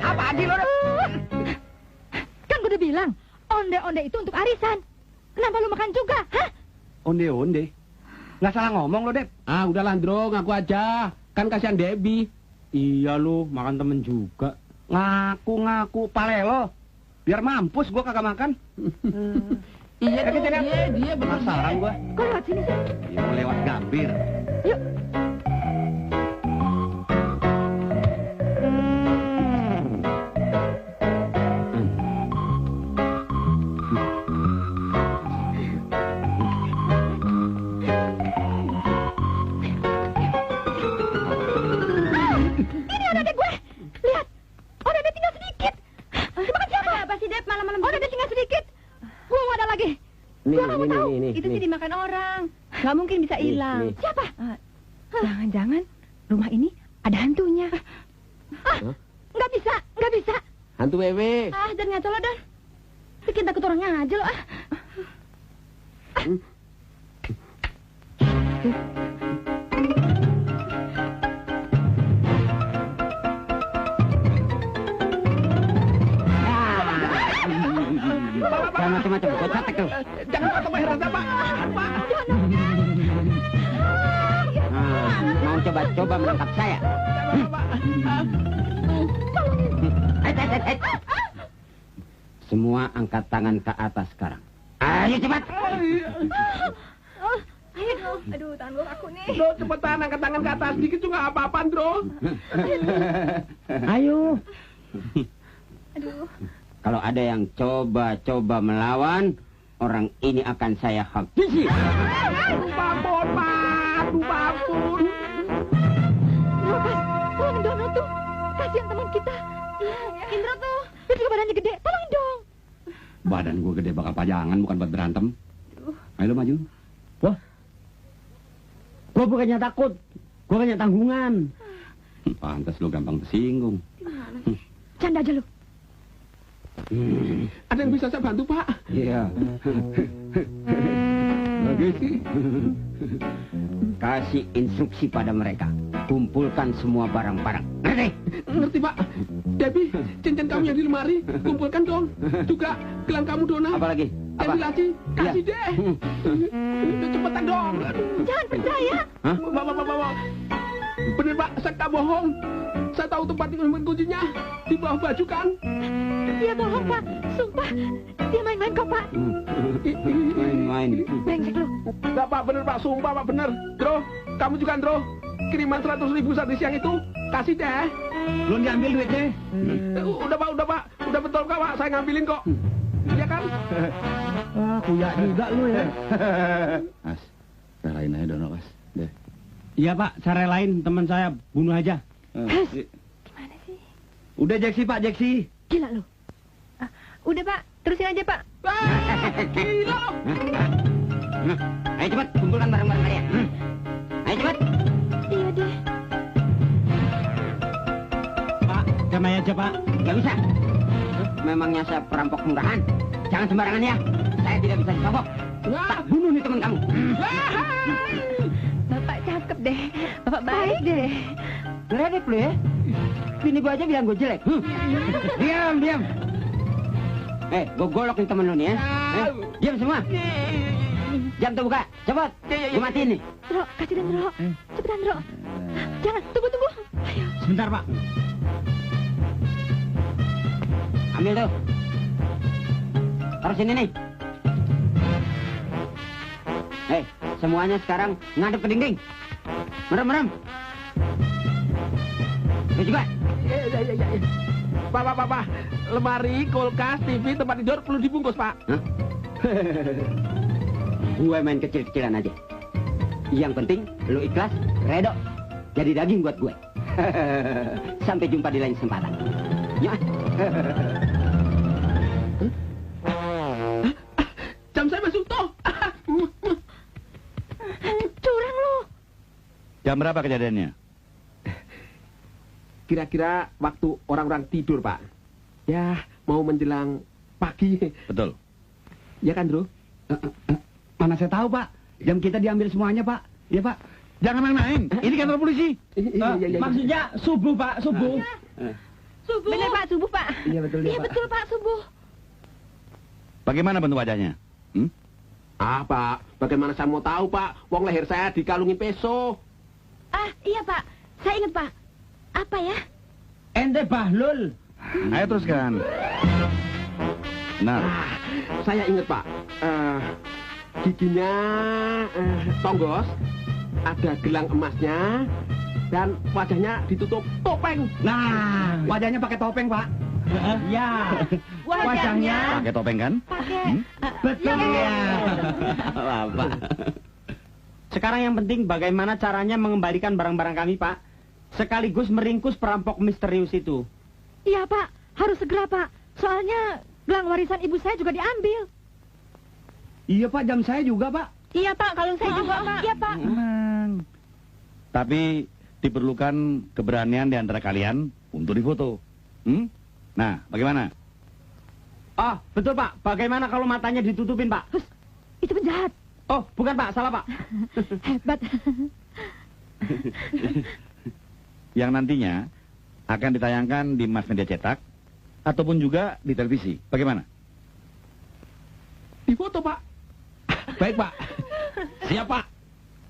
S4: Apa aja lo?
S3: Kan gue udah bilang, onde-onde itu untuk arisan. Kenapa lu makan juga, hah?
S7: Onde-onde. Nggak salah ngomong lo, Dep.
S4: Ah, udah Landro, ngaku aja. Kan kasihan Debbie.
S2: Iya lu, makan temen juga.
S7: Ngaku-ngaku palelo. Biar mampus gua kagak makan.
S4: Iya,
S7: kita lihat.
S4: dia benar.
S7: Penasaran gua.
S3: Kok lewat sini sih?
S7: Ya, mau lewat Gambir.
S3: Yuk. Ini onde gue. Lihat. Onde tinggal sedikit. Dimakan siapa?
S5: Apa sih, Dep? Malam-malam
S3: Onde tinggal sedikit. Gua mau ada lagi. Gua nggak mau tahu.
S5: itu sih dimakan orang. Gak mungkin bisa hilang.
S3: Siapa?
S5: Jangan-jangan rumah ini ada hantunya.
S3: Nggak bisa.
S4: Hantu wewe.
S5: Ah, dan ngaco lo, Don. Bikin takut orangnya aja lo, ah.
S2: Jangan macam-macam, gue catek lu.
S4: Jangan potong leher Pak.
S2: Mau coba-coba menangkap saya? Semua angkat tangan ke atas sekarang. Ayo cepat.
S5: Aduh, tangan gue kaku nih.
S4: Bro, cepetan angkat tangan ke atas. Dikit juga nggak apa-apa, Bro.
S2: Ayo.
S5: Aduh.
S2: Kalau ada yang coba-coba melawan,
S8: orang ini akan saya habisi.
S4: Ampun, Pak. Aduh, ampun.
S3: Tolongin Dono tuh. Kasihan teman kita. Indra tuh. Dia juga badannya gede. Tolongin dong.
S1: Badan gue gede bakal pajangan, bukan buat berantem. Ayo lo maju.
S2: Wah, gue bukannya takut, gue hanya tanggungan.
S1: Pantas lo gampang tersinggung.
S3: Canda aja lu.
S4: Ada yang bisa saya bantu, Pak?
S1: Iya. Bagus sih.
S8: Kasih instruksi pada mereka. Kumpulkan semua barang-barang. Ngerti?
S4: Ngerti, Pak. Debbie, cincin kamu yang di lemari, kumpulkan dong. Juga gelang kamu, Dona.
S8: Apa lagi? Apa?
S4: Yang laci, kasih deh. Cepetan dong. Aduh.
S3: Jangan percaya.
S8: Hah?
S4: Bapak. Bener, Pak, saya tak bohong. Saya tahu tempat yang kuncinya di bawah baju kan.
S3: Dia bohong, Pak. Sumpah. Dia main-main kok, Pak.
S8: Main-main.
S3: Brengsek lu.
S4: Enggak, Pak, bener, Pak. Sumpah, Pak, bener. Dro, kamu juga, Dro. Kiriman 100.000 saat di siang itu. Kasih deh.
S2: Belum diambil duitnya.
S4: Udah, Pak. Udah betul, Pak. Saya ngambilin kok. Iya kan?
S2: Kuyak juga lu ya.
S1: Mas, salahin aja Dono, Mas. Deh.
S2: Iya Pak, cara lain teman saya bunuh aja.
S3: Gimana sih?
S2: Udah Jeksi Pak, Jeksi.
S3: Gila lu.
S5: Udah, Pak. Terusin aja, Pak.
S4: Gila.
S8: Ayo cepat, kumpulkan barang-barang kalian. Ayo cepat.
S3: Iya deh.
S2: Pak, damai aja Pak.
S8: Gak bisa. Memangnya saya perampok murahan? Jangan sembarangan ya. Saya tidak bisa disogok. Tak bunuh nih teman kamu.
S5: Bapak cakep deh. Bapak baik deh.
S8: Ngeredek lu ya. Bini gua aja bilang gua jelek. Diam. Gua golok nih temen lu nih ya. Diam semua. Jam tuh buka. Cepet. Gua matiin nih.
S3: Dro, kasih dan Dro. Cepetan, Dro. Jangan, tunggu. Ayo.
S2: Sebentar Pak.
S8: Ambil tuh. Taruh sini nih. Semuanya sekarang ngadep ke dinding. Merem. Lu juga.
S4: Iya. Pak. Lemari, kulkas, TV, tempat tidur perlu dibungkus, Pak.
S8: Hah? Gue main kecil-kecilan aja. Yang penting lu ikhlas, redo. Jadi daging buat gue. Sampai jumpa di lain kesempatan. Ya.
S4: Jam saya masuk toh.
S3: Curang lu.
S1: Jam berapa kejadiannya?
S4: Kira-kira waktu orang-orang tidur, Pak. Ya, mau menjelang pagi.
S1: Betul.
S4: Ya kan, Bro?
S1: Mana saya tahu, Pak. Jam kita diambil semuanya, Pak. Iya, Pak. Jangan main-main. Ini kantor polisi.
S4: Iya.
S2: Maksudnya subuh Pak, subuh.
S3: Subuh.
S5: Bener, Pak. Subuh, Pak.
S1: Iya, betul,
S3: Iya betul, Pak, subuh.
S1: Bagaimana bentuk wajahnya?
S4: Pak. Bagaimana saya mau tahu, Pak? Wong leher saya dikalungin peso.
S3: Iya, Pak. Saya ingat, Pak. Apa ya?
S2: Ente bahlul.
S1: Ayo teruskan. Benar.
S4: Saya ingat, Pak. Giginya tonggos, ada gelang emasnya, dan wajahnya ditutup topeng.
S1: Nah, wajahnya pakai topeng, Pak.
S2: Ya.
S3: Wajahnya
S1: Pakai topeng kan?
S3: pakai
S2: Betul ya.
S8: Apa?
S2: Sekarang yang penting bagaimana caranya mengembalikan barang-barang kami, Pak. Sekaligus meringkus perampok misterius itu.
S3: Iya, Pak. Harus segera, Pak. Soalnya gelang warisan ibu saya juga diambil.
S1: Iya, Pak. Jam saya juga, Pak.
S3: Iya, Pak. Kalau saya juga, Pak. Iya, Pak.
S1: Tapi diperlukan keberanian di antara kalian untuk difoto. Nah, bagaimana?
S2: Oh, betul Pak. Bagaimana kalau matanya ditutupin, Pak?
S3: Hus, itu penjahat.
S2: Oh, bukan Pak. Salah, Pak.
S3: Hebat.
S1: Yang nantinya akan ditayangkan di mass media cetak ataupun juga di televisi. Bagaimana?
S4: Difoto, Pak. Baik, Pak. Siap, Pak.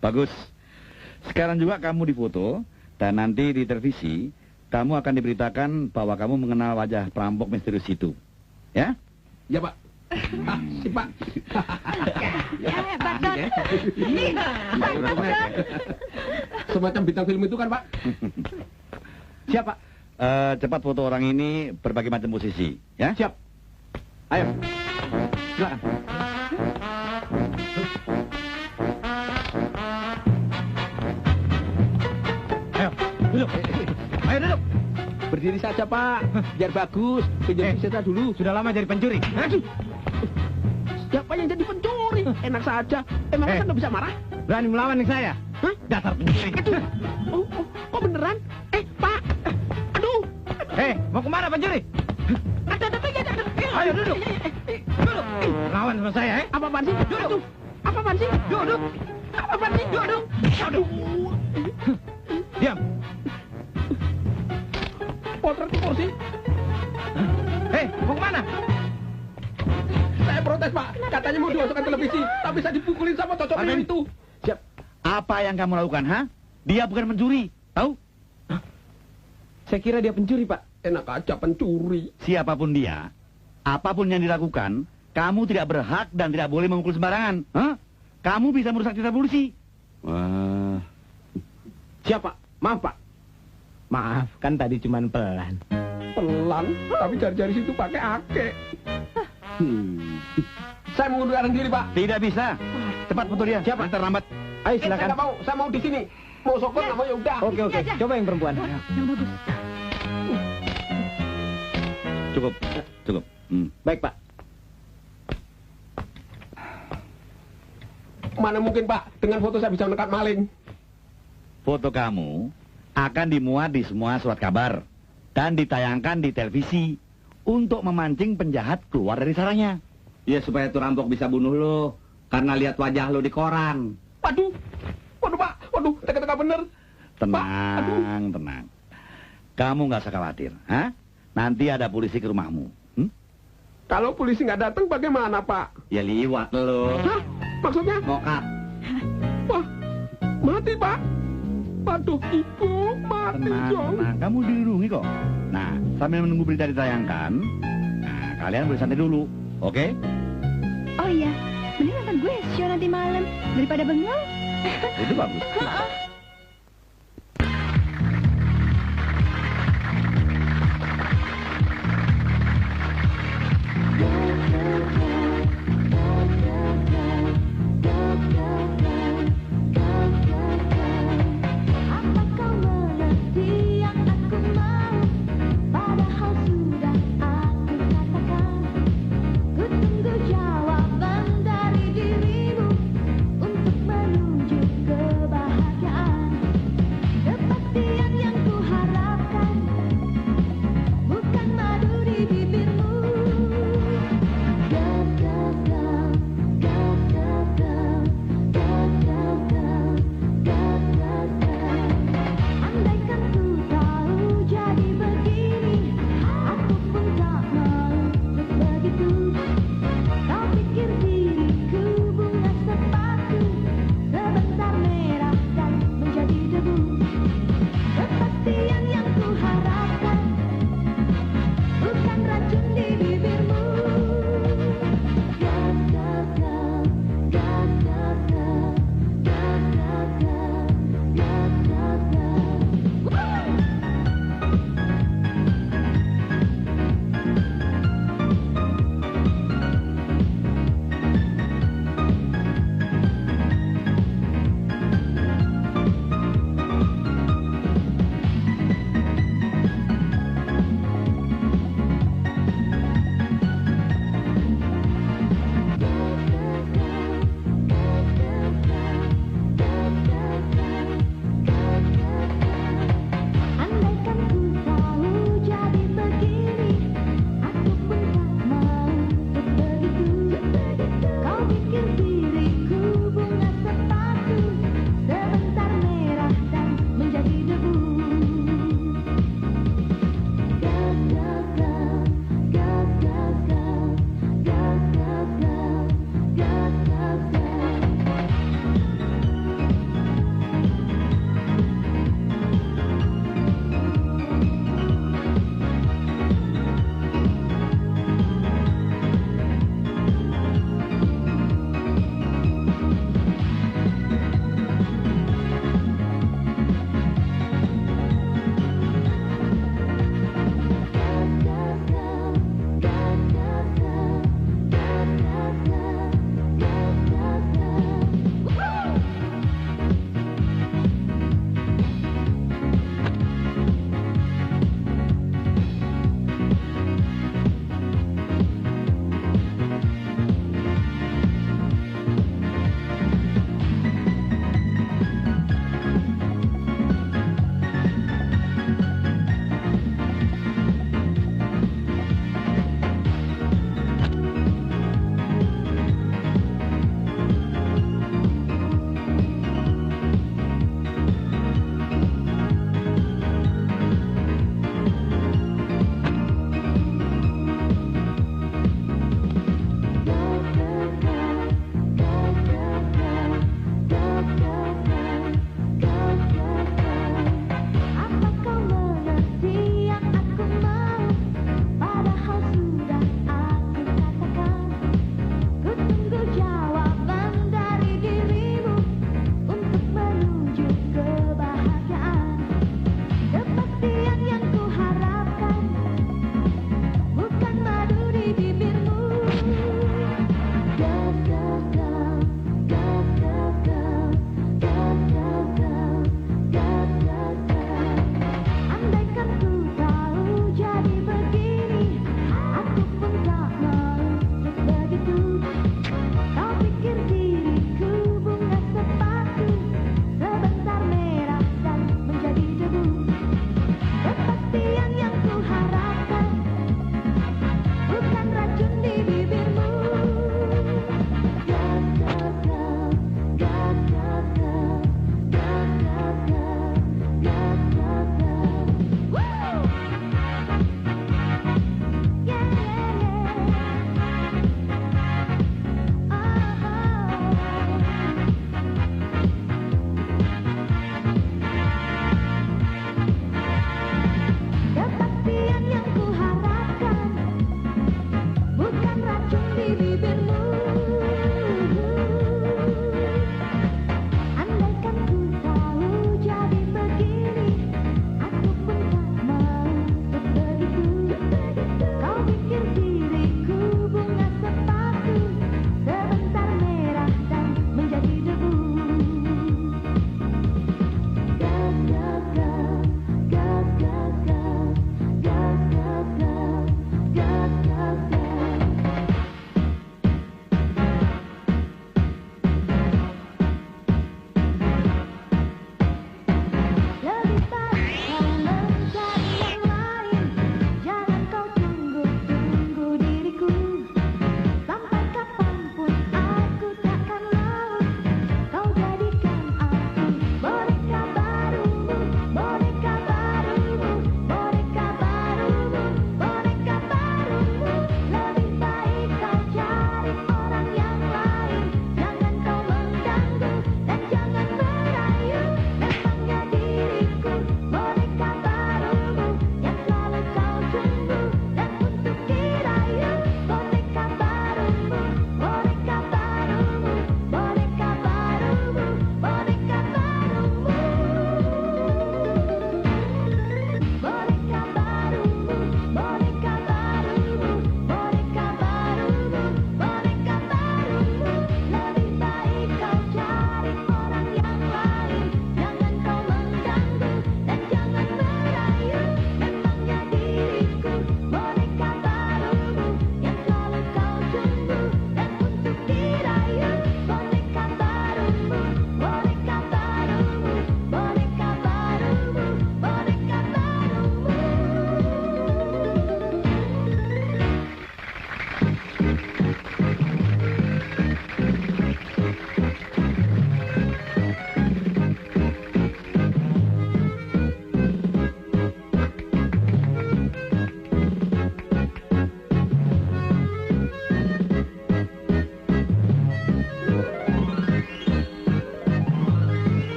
S1: Bagus. Sekarang juga kamu difoto dan nanti di televisi kamu akan diberitakan bahwa kamu mengenal wajah perampok misterius itu. Ya?
S4: Ya, Pak. Si Pak.
S3: Hebat, Don.
S4: Semacam bintang film itu kan, Pak?
S1: Siap, Pak. Cepat foto orang ini berbagai macam posisi. Ya?
S4: Siap.
S1: Ayo. Silakan.
S4: berdiri saja, Pak. Biar bagus. Pinjam saya dulu.
S2: Sudah lama jadi pencuri.
S4: Aduh. Siapa yang jadi pencuri? Enak saja. Emang kan nggak bisa marah?
S2: Berani melawan dengan saya?
S4: Hah?
S2: Dasar pencuri.
S4: Aduh. Kok beneran? Pak. Aduh.
S2: Mau kemana pencuri?
S4: Ada.
S2: Ayo duduk. Duduk. Lawan sama saya,
S4: Apa-apaan sih? Duduk. Apa-apaan sih? Duduk. Apa-apaan sih? Duduk. Aduh.
S2: Diam.
S4: Potret di kursi.
S2: Mau kemana?
S4: Saya protes, Pak. Katanya mau dimasukkan televisi, tapi saya dipukulin sama cocok
S1: Arvin.
S4: itu. Siap.
S1: Apa yang kamu lakukan, ha? Dia bukan pencuri, tahu?
S4: Saya kira dia pencuri, Pak. Enak aja pencuri.
S1: Siapapun dia, apapun yang dilakukan, kamu tidak berhak dan tidak boleh memukul sembarangan. Hah? Kamu bisa merusak citra polisi. Wah.
S4: Siapa? Maaf, Pak.
S2: Maaf, kan tadi cuman pelan.
S4: Pelan, tapi jari-jari situ pakai ake. Saya mengundurkan diri, Pak.
S1: Tidak bisa. Cepat foto dia.
S4: Siapa?
S1: Nanti terlambat.
S2: Ayo
S4: Saya nggak mau. Saya mau di sini. Mau sokor nggak mau ya udah.
S2: Oke. Coba yang perempuan.
S3: Yang bagus.
S1: Cukup.
S2: Baik, Pak.
S4: Mana mungkin, Pak? Dengan foto saya bisa menekat maling.
S1: Foto kamu akan dimuat di semua surat kabar dan ditayangkan di televisi untuk memancing penjahat keluar dari sarangnya.
S8: Ya supaya tuh rampok bisa bunuh lo karena lihat wajah lo di koran.
S4: Waduh, Pak. Waduh, teka-teka bener.
S1: Tenang. Kamu nggak usah khawatir, ha? Nanti ada polisi ke rumahmu.
S4: Kalau polisi nggak datang bagaimana, Pak?
S8: Ya liwat lo.
S4: Hah? Maksudnya?
S8: Mokat.
S4: Wah, mati, Pak. Waduh, Ibu mati dong.
S1: Tenang, kamu dilindungi kok. Nah, sambil menunggu berita ditayangkan, nah, kalian boleh santai dulu, oke?
S5: Oh iya, mending nonton gue show nanti malam daripada bengong.
S1: Itu bagus.
S3: Apa kau mengerti yang aku mau? Padahal sudah aku katakan. Ku tunggu jawaban dari dirimu untuk menuju kebahagiaan.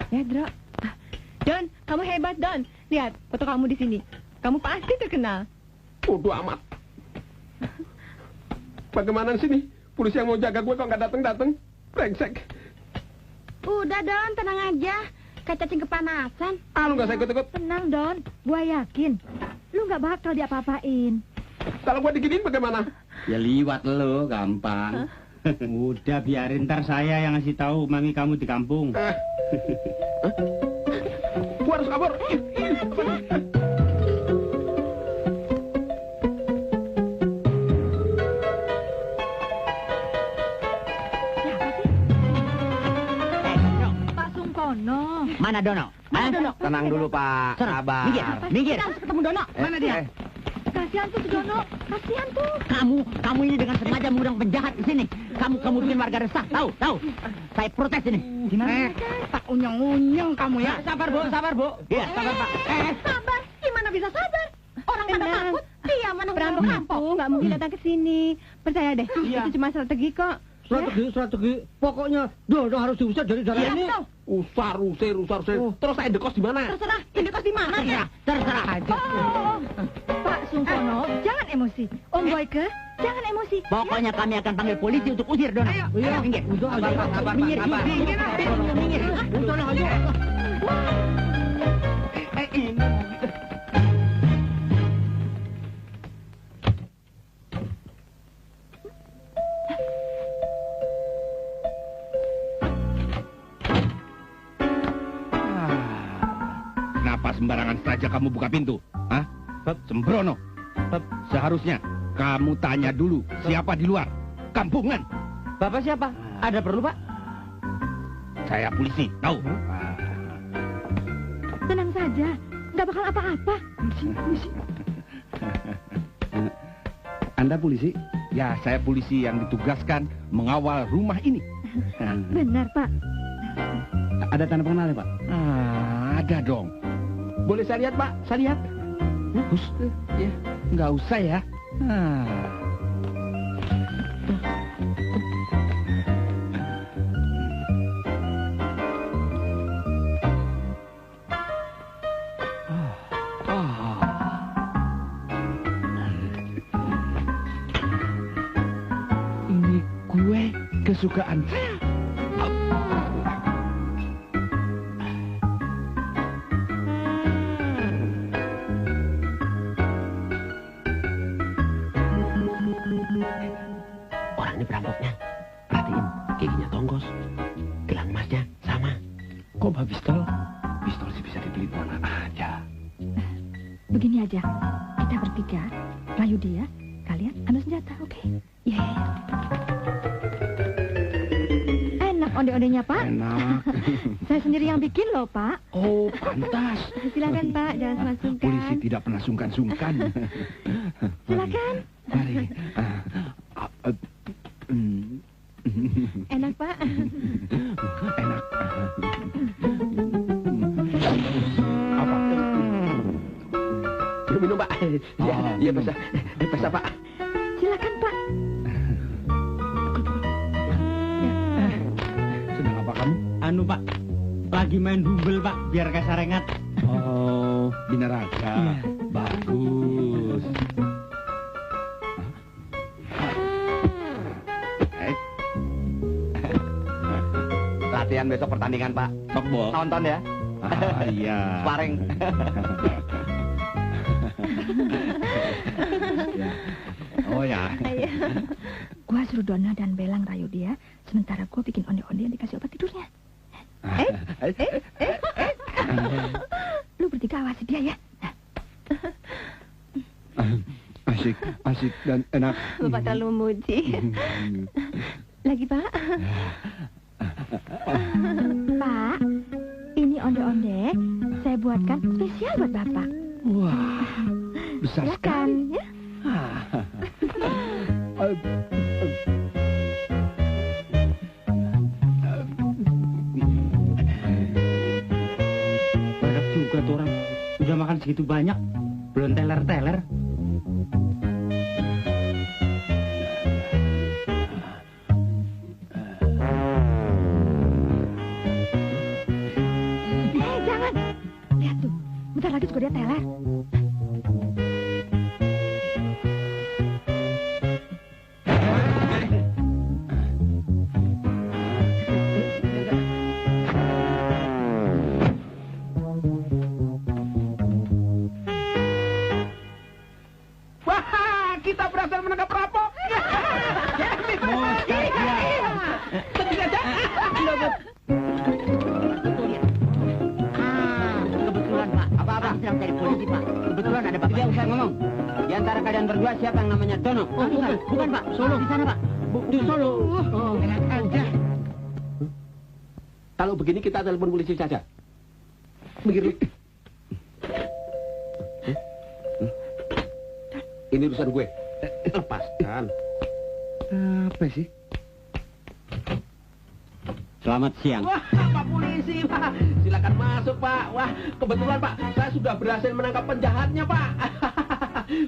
S5: Ya, Dro. Don, kamu hebat, Don. Lihat foto kamu di sini. Kamu pasti terkenal.
S4: Bodoh amat. Bagaimana sih nih? Polisi yang mau jaga gue kok nggak datang-datang? Brengsek.
S3: Udah, Don, tenang aja. Kayak cacing kepanasan.
S4: Ah, lu nggak usah ikut-ikut.
S3: Tenang, Don. Gua yakin. Lu nggak bakal diapa-apain.
S4: Kalau gue diginiin bagaimana?
S8: Ya liwat lo, gampang.
S2: Udah biarin, ntar saya yang ngasih tahu mami kamu di kampung.
S4: Gue harus kabur.
S3: Pak Sungkono.
S8: Mana Dono? Hah? Tenang dulu, Pak. Sabar. Minggir, minggir.
S3: Harus ketemu Dono.
S8: Mana dia?
S3: Kasihan tuh si Dono. Kasihan tuh.
S8: Kamu ini dengan sengaja mengundang penjahat di sini. Kamu bikin warga resah. Tahu. Saya protes ini.
S3: Gimana? Tak unyeng-unyeng kamu ya.
S2: Sabar, Bu.
S8: Iya, sabar, Pak.
S3: Sabar. Gimana bisa sabar? Orang pada
S5: Tenang.
S3: takut. Dia mana
S5: Perampok itu nggak mungkin datang ke sini. Percaya deh, itu cuma strategi kok.
S7: Strategi. Pokoknya Dono harus diusir dari dalam ini.
S4: Usar. Terus saya dekos di mana?
S3: Terserah. Ini kos di mana?
S8: Iya, terserah aja.
S3: Oh, Pak Sungkono, jangan emosi. Om Boyke, jangan emosi.
S8: Pokoknya kami akan panggil polisi untuk usir Dono. Iya, minggir.
S4: Sabar,
S8: Minggir.
S4: sabar.
S8: Minggir.
S7: Udah, ayo.
S1: Kenapa sembarangan saja kamu buka pintu? Hah? Sembrono. Seharusnya kamu tanya dulu siapa di luar. Kampungan.
S2: Bapak siapa? Ada perlu, Pak?
S1: Saya polisi, tahu?
S3: Tenang saja. Nggak bakal apa-apa.
S1: Anda polisi? Ya, saya polisi yang ditugaskan mengawal rumah ini.
S3: Benar, Pak.
S1: Ada tanda pengenalnya, Pak? Ada dong.
S4: Boleh saya lihat, Pak? Saya lihat.
S1: Ya, nggak usah ya. Ini kue kesukaan saya.
S4: Orang ini perampoknya. Perhatiin, giginya tonggos. Gelang emasnya sama.
S1: Kok bawa pistol? Pistol sih bisa dibeli mana aja.
S3: Begini aja. Kita bertiga, rayu dia, kalian ambil senjata, oke? Iya. Enak onde-ondenya, Pak.
S1: Enak.
S3: Saya sendiri yang bikin loh, Pak.
S1: Oh, pantas.
S5: Silakan Pak, jangan sungkan.
S1: Polisi tidak pernah sungkan-sungkan.
S3: Silakan.
S1: Mari.
S5: Enak Pak.
S1: Enak. Apa?
S4: Minum, Pak. Iya, bisa, Pak.
S3: Silakan, Pak.
S1: Sedang apa kamu?
S2: Anu, Pak. Lagi main dumbbell, Pak, biar kayak sarengat.
S1: Oh, di neraka.
S2: Iya.
S1: Bagus.
S8: Latihan besok pertandingan, Pak.
S1: Softball.
S8: Tonton ya.
S1: Iya.
S8: Sparring.
S1: Oh ya.
S3: Gua suruh Dona dan Belang rayu dia, sementara gua bikin onde-onde yang dikasih obat tidurnya. Lu bertiga awasi dia ya.
S1: Asik dan enak.
S5: Bapak terlalu memuji. Lagi Pak.
S3: Pak, ini onde-onde saya buatkan spesial buat Bapak.
S1: Wah, besar sekali.
S3: Silakan ya.
S2: Banyak juga tuh orang. Udah makan segitu banyak, belum teler-teler.
S3: Bentar lagi juga dia teler.
S4: Wah, kita berhasil menangkap perampok.
S8: Kebetulan, Pak. Apa-apa? Sedang cari polisi, Pak. Kebetulan ada Bapak. Tidak usah ngomong. Di antara kalian berdua siapa yang namanya Dono?
S7: Oh, bukan, Pak.
S8: Solo. Di sana, Pak.
S7: Di Solo. Oh, enak aja.
S4: Kalau begini kita telepon polisi saja. Mikir. Ini urusan gue. Lepaskan.
S6: Apa sih?
S2: Selamat siang.
S4: Wah, Pak Polisi, Pak. Silakan masuk, Pak. Wah, kebetulan, Pak, saya sudah berhasil menangkap penjahatnya, Pak.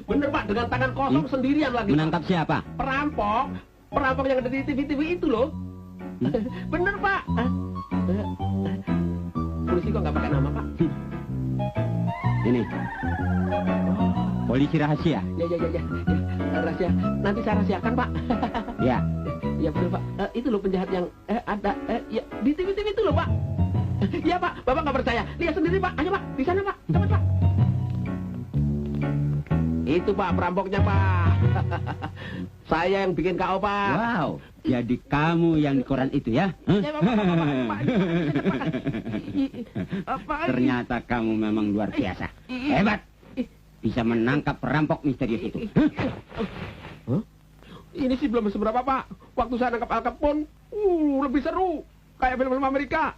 S4: Bener, Pak, dengan tangan kosong sendirian lagi.
S2: Menangkap siapa?
S4: Perampok. Perampok yang ada di TV-TV itu loh. Bener, Pak. Polisi kok nggak pakai nama, Pak?
S2: Ini. Polisi rahasia.
S4: Ya. Rahasia. Nanti saya rahasiakan, Pak.
S2: Ya.
S4: Ya bener, Pak. Itu loh penjahat yang ada ya di TV-TV itu loh, Pak. Ya, Pak. Bapak nggak percaya. Lihat sendiri, Pak. Ayo, Pak. Di sana, Pak. Cepat, Pak. Itu, Pak, perampoknya, Pak. Saya yang bikin KO, Pak.
S2: Wow. Jadi kamu yang di koran itu ya? Hah?
S4: Ya, Pak. Apa?
S2: Ternyata kamu memang luar biasa. Hebat. Bisa menangkap perampok misterius itu.
S4: Hah? Ini sih belum seberapa, Pak. Waktu saya nangkap Al Capone, lebih seru. Kayak film-film Amerika.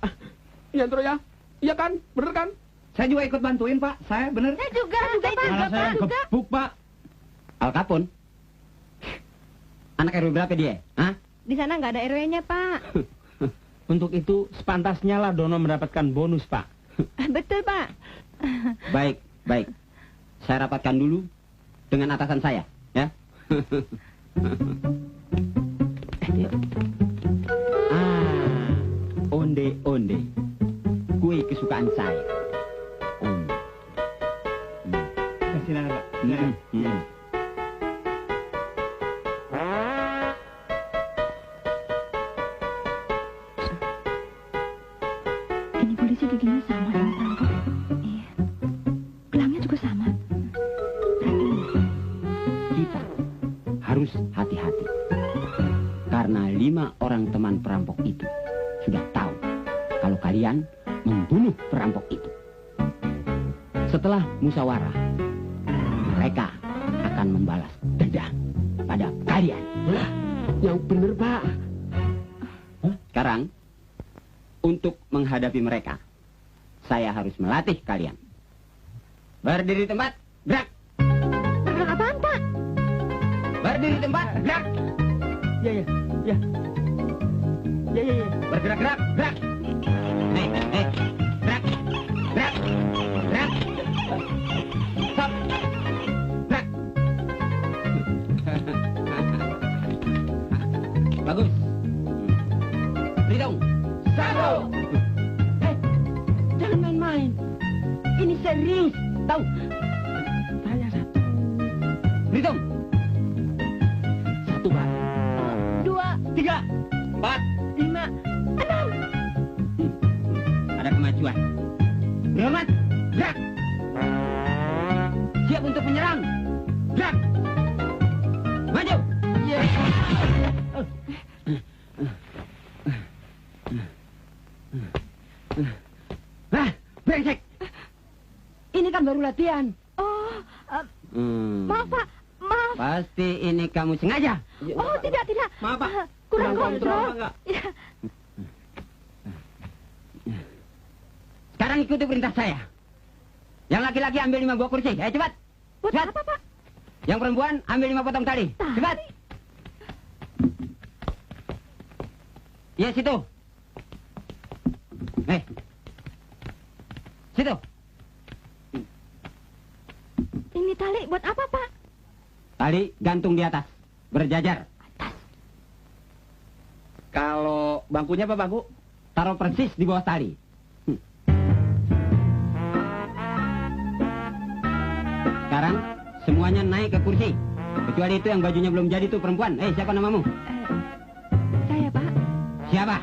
S4: Iya, Andro ya? Iya kan? Bener kan?
S7: Saya juga ikut bantuin, Pak. Saya bener.
S3: Saya juga, Pak.
S7: Malah saya gebuk, Pak.
S2: Al Capone? Anak RW berapa dia? Hah?
S5: Di sana nggak ada RW-nya, Pak.
S2: Untuk itu sepantasnya lah Dono mendapatkan bonus, Pak.
S5: Betul, Pak.
S2: Baik. Saya rapatkan dulu dengan atasan saya, ya. Onde. Kue kesukaan saya. Onde.
S7: Silakan, Pak.
S3: Ini polisi giginya sama dengan perampok. Iya. Gelangnya juga sama.
S2: Kita harus hati-hati. Karena 5 orang teman perampok itu sudah tahu kalau kalian membunuh perampok itu. Setelah musyawarah, mereka akan membalas dendam pada kalian.
S4: Yang bener, Pak.
S2: Sekarang, untuk menghadapi mereka, saya harus melatih kalian. Berdiri di tempat, gerak.
S3: Gerak apaan, Pak?
S2: Berdiri di tempat, gerak.
S7: Ya.
S2: Bergerak, gerak. Gerak. Stop. Gerak. Bagus. Hitung. 1.
S8: Jangan main-main. Ini serius, tahu?
S7: Saya 1.
S2: Hitung.
S4: 1, Pak.
S3: 2,
S2: 3, 4,
S3: 5, 6.
S2: Ada kemajuan. Berhormat. Gerak. Siap untuk menyerang. Gerak. Maju. Brengsek.
S8: Ini kan baru latihan.
S3: Oh, maaf, Pak. Maaf.
S2: Pasti ini kamu sengaja.
S3: Oh, tidak.
S7: Maaf, Pak.
S3: Kurang
S7: Kurang kontrol,
S3: kontrol.
S7: enggak?
S3: Ya.
S2: Sekarang ikuti perintah saya. Yang laki-laki ambil 5 buah kursi. Ayo cepat.
S3: Buat
S2: Cepat.
S3: apa, Pak?
S2: Yang perempuan ambil 5 potong tali.
S3: Tali?
S2: Cepat. Ya, situ. Situ.
S3: Ini tali buat apa, Pak?
S2: Tali gantung di atas. Berjajar.
S1: Kalau bangkunya apa bangku?
S2: Taruh persis di bawah tali.
S8: Sekarang semuanya naik ke kursi. Kecuali itu yang bajunya belum jadi tuh perempuan. Siapa namamu?
S5: Saya, Pak.
S8: Siapa?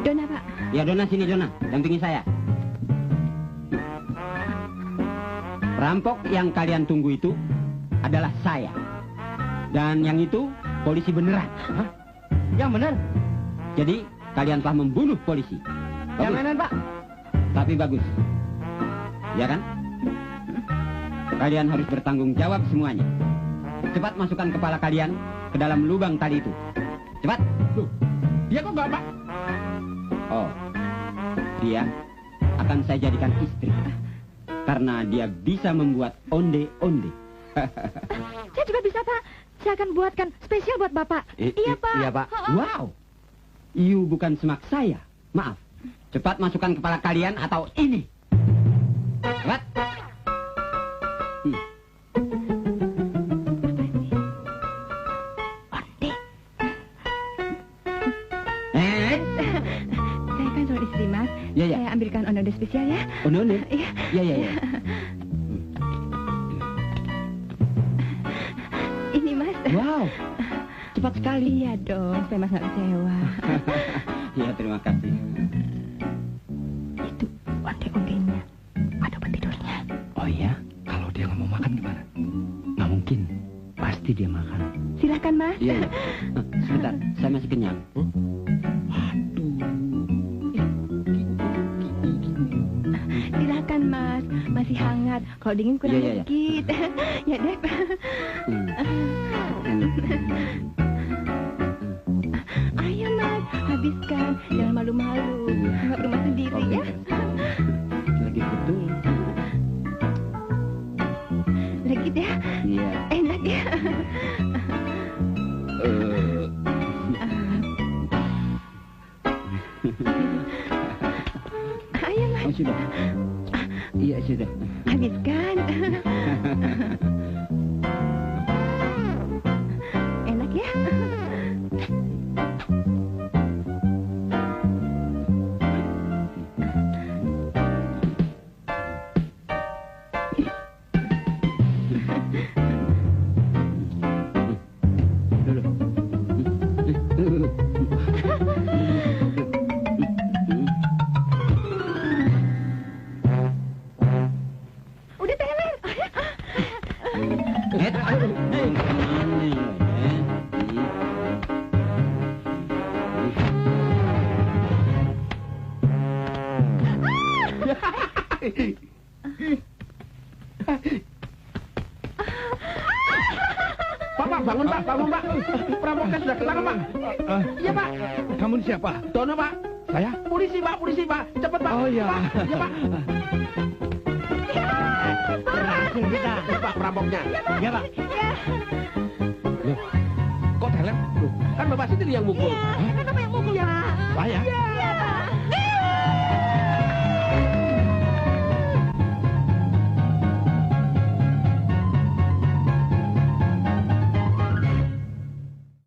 S5: Dona, Pak.
S8: Ya Dona, sini Dona. Dampingi saya. Perampok yang kalian tunggu itu adalah saya. Dan yang itu polisi beneran.
S7: Hah? Yang benar?
S8: Jadi kalian telah membunuh polisi.
S7: Yang
S8: Bagus.
S7: mana, Pak?
S8: Tapi bagus. Ya kan? Kalian harus bertanggung jawab semuanya. Cepat masukkan kepala kalian ke dalam lubang tali itu. Cepat.
S4: Loh, dia kok nggak, Pak?
S8: Oh, dia akan saya jadikan istri. Karena dia bisa membuat onde-onde.
S3: Saya juga bisa, Pak. Saya akan buatkan spesial buat Bapak. Iya, Pak.
S7: Iya, Pak.
S8: Wow. You bukan semak saya. Maaf. Cepat masukkan kepala kalian atau ini. Cepat.
S5: Saya kan seorang istri, Mas.
S8: Ya, ya.
S5: Saya ambilkan onde spesial ya.
S8: Onde-onde?
S5: Iya.
S8: Ya.
S5: Ini, Mas.
S8: Wow. Cepat sekali.
S5: Iya dong, saya Mas nggak kecewa.
S8: Ya, terima kasih.
S5: Itu onde-ondenya. Ada obat tidurnya.
S1: Oh iya? Kalau dia nggak mau makan gimana?
S8: Nggak mungkin. Pasti dia makan.
S5: Silahkan, Mas.
S8: Iya. Sebentar, saya masih kenyang.
S5: Silahkan, Mas. Masih hangat. Kalau dingin kurang
S8: Iya.
S5: dikit. Ya, Dep. Ayo, Mas. Habiskan. Jangan malu-malu. Nggak rumah sendiri,
S8: Oke.
S5: ya.
S8: Lagi betul.
S5: Lagi ya.
S8: Iya.
S5: Enak ya. Ayo, Mas.
S8: Oh, sudah. Iya, sudah.
S5: Habiskan. Enak ya? Udah teler.
S4: Pak, bangun, Pak. Bangun, Pak. Perampoknya sudah ketangkap, Pak. Iya, Pak.
S1: Kamu ini siapa?
S4: Dono, Pak.
S1: Saya?
S4: Polisi, Pak. Polisi, Pak. Cepat, Pak.
S1: Oh, iya.
S4: Pak. Iya, Pak.
S7: Berhasil kita.
S4: Pak, perampoknya.
S7: Ya, Pak.
S4: Kok teler? Loh, kan Bapak sendiri yang mukul.
S3: Kenapa yang mukul ya?
S1: Saya?
S3: Ya.